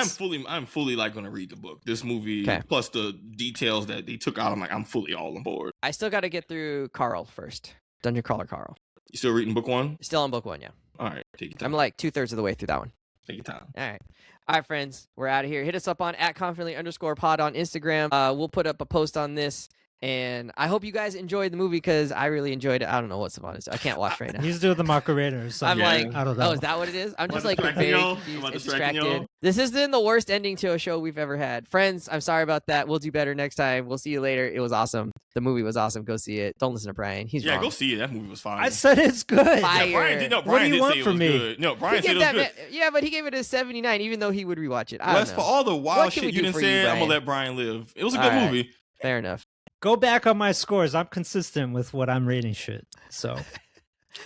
I'm fully like going to read the book. This movie, Okay. plus the details that they took out. I'm fully all on board. I still got to get through Carl first. Dungeon Crawler Carl. You still reading book one? Still on book 1, yeah. All right, take your time. I'm like 2/3 of the way through that one. Take your time. All right. All right, friends. We're out of here. Hit us up on @confidently_pod on Instagram. We'll put up a post on this. And I hope you guys enjoyed the movie because I really enjoyed it. I don't know what Savon is. I can't watch right now. He's doing the Macarena or something. I'm like, I don't know. oh, is that what it is? I'm Am I just like distracting very y'all? confused Am I and distracting distracted. y'all? This has been the worst ending to a show we've ever had. Friends, I'm sorry about that. We'll do better next time. We'll see you later. It was awesome. The movie was awesome. Go see it. Don't listen to Brian. He's Yeah, wrong. go see it. That movie was fine. I said it's good. Fire. Yeah, Brian did. No, What do Brian you did want say it from was me? good. No, He Brian said gave it was that good. man, yeah, but he gave it a 79, even though he would rewatch it. I don't Wes, know. for all the wild What can shit we you do didn't for you, say, I'm Brian? gonna let Brian live. It was a All good right. movie. Fair enough. Go back on my scores. I'm consistent with what I'm rating shit. So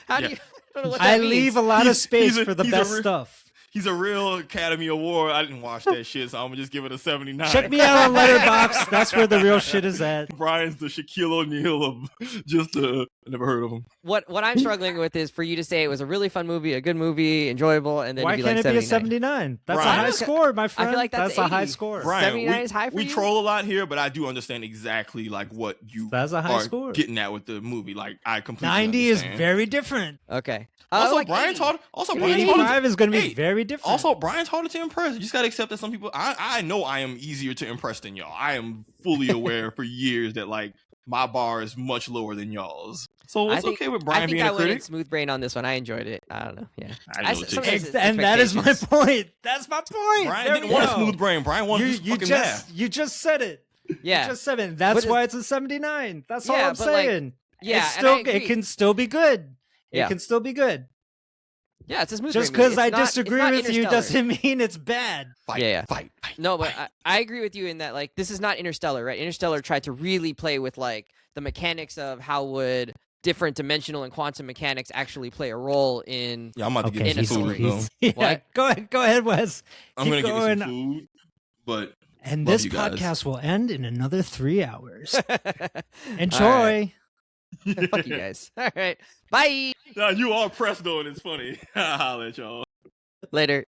How do Yeah. you? I don't know what I that leave means. a lot of He's- space he's a- for the he's a best re- stuff. He's a real Academy Award. I didn't watch that shit, so I'm gonna just give it a 79. Check me out on Letterboxd. That's where the real shit is at. Brian's the Shaquille O'Neal of just I never heard of him. What I'm struggling with is for you to say it was a really fun movie, a good movie, enjoyable, and then Why to be can't like it be a 79. 79? That's Brian. a high score, my friend. like that's a high 80. score. Brian, 79 is high for we you? troll a lot here, but I do understand exactly like what you That's a high are score. getting at with the movie. Like I completely 90 is understand. very different. Okay. Also, Like Brian 80. taught. Also, Give me Brian an taught. 85 is going to be Hey, very different. Also, Brian's harder to impress. You just gotta accept that some people. I know I am easier to impress than y'all. I am fully aware for years that like my bar is much lower than y'all's. So I it's think- okay with I Brian think being I a went in critic. smooth brain on this one. I enjoyed it. I don't know. Yeah. I know it too. sometimes it's and that is my expectations. point. That's my point. Brian There didn't we want a go. smooth brain. Brian wanted You, just you fucking just math. you just said it. Yeah. You just said it. That's But why it's a 79. That's all Yeah, I'm but, like, saying. yeah, It's and still, I agree. it can still be good. Yeah. It can still be good. Yeah, it's a smooth Just brain movie. because I It's not- it's disagree not with you Interstellar. doesn't mean it's bad. Fight, Yeah. fight. No, but fight. I agree with you in that like this is not Interstellar, right? Interstellar tried to really play with like the mechanics of how would different dimensional and quantum mechanics actually play a role in. Yeah, I'm about to Okay, get you some food. he's- though. Yeah, What? go ahead, Wes. I'm Keep gonna get going. you some food, but And Love this you guys. podcast will end in another 3 hours. All Enjoy. right. Fuck you guys. All right. Bye. nah, you are pressed though, and it's funny. I'll let y'all. Later.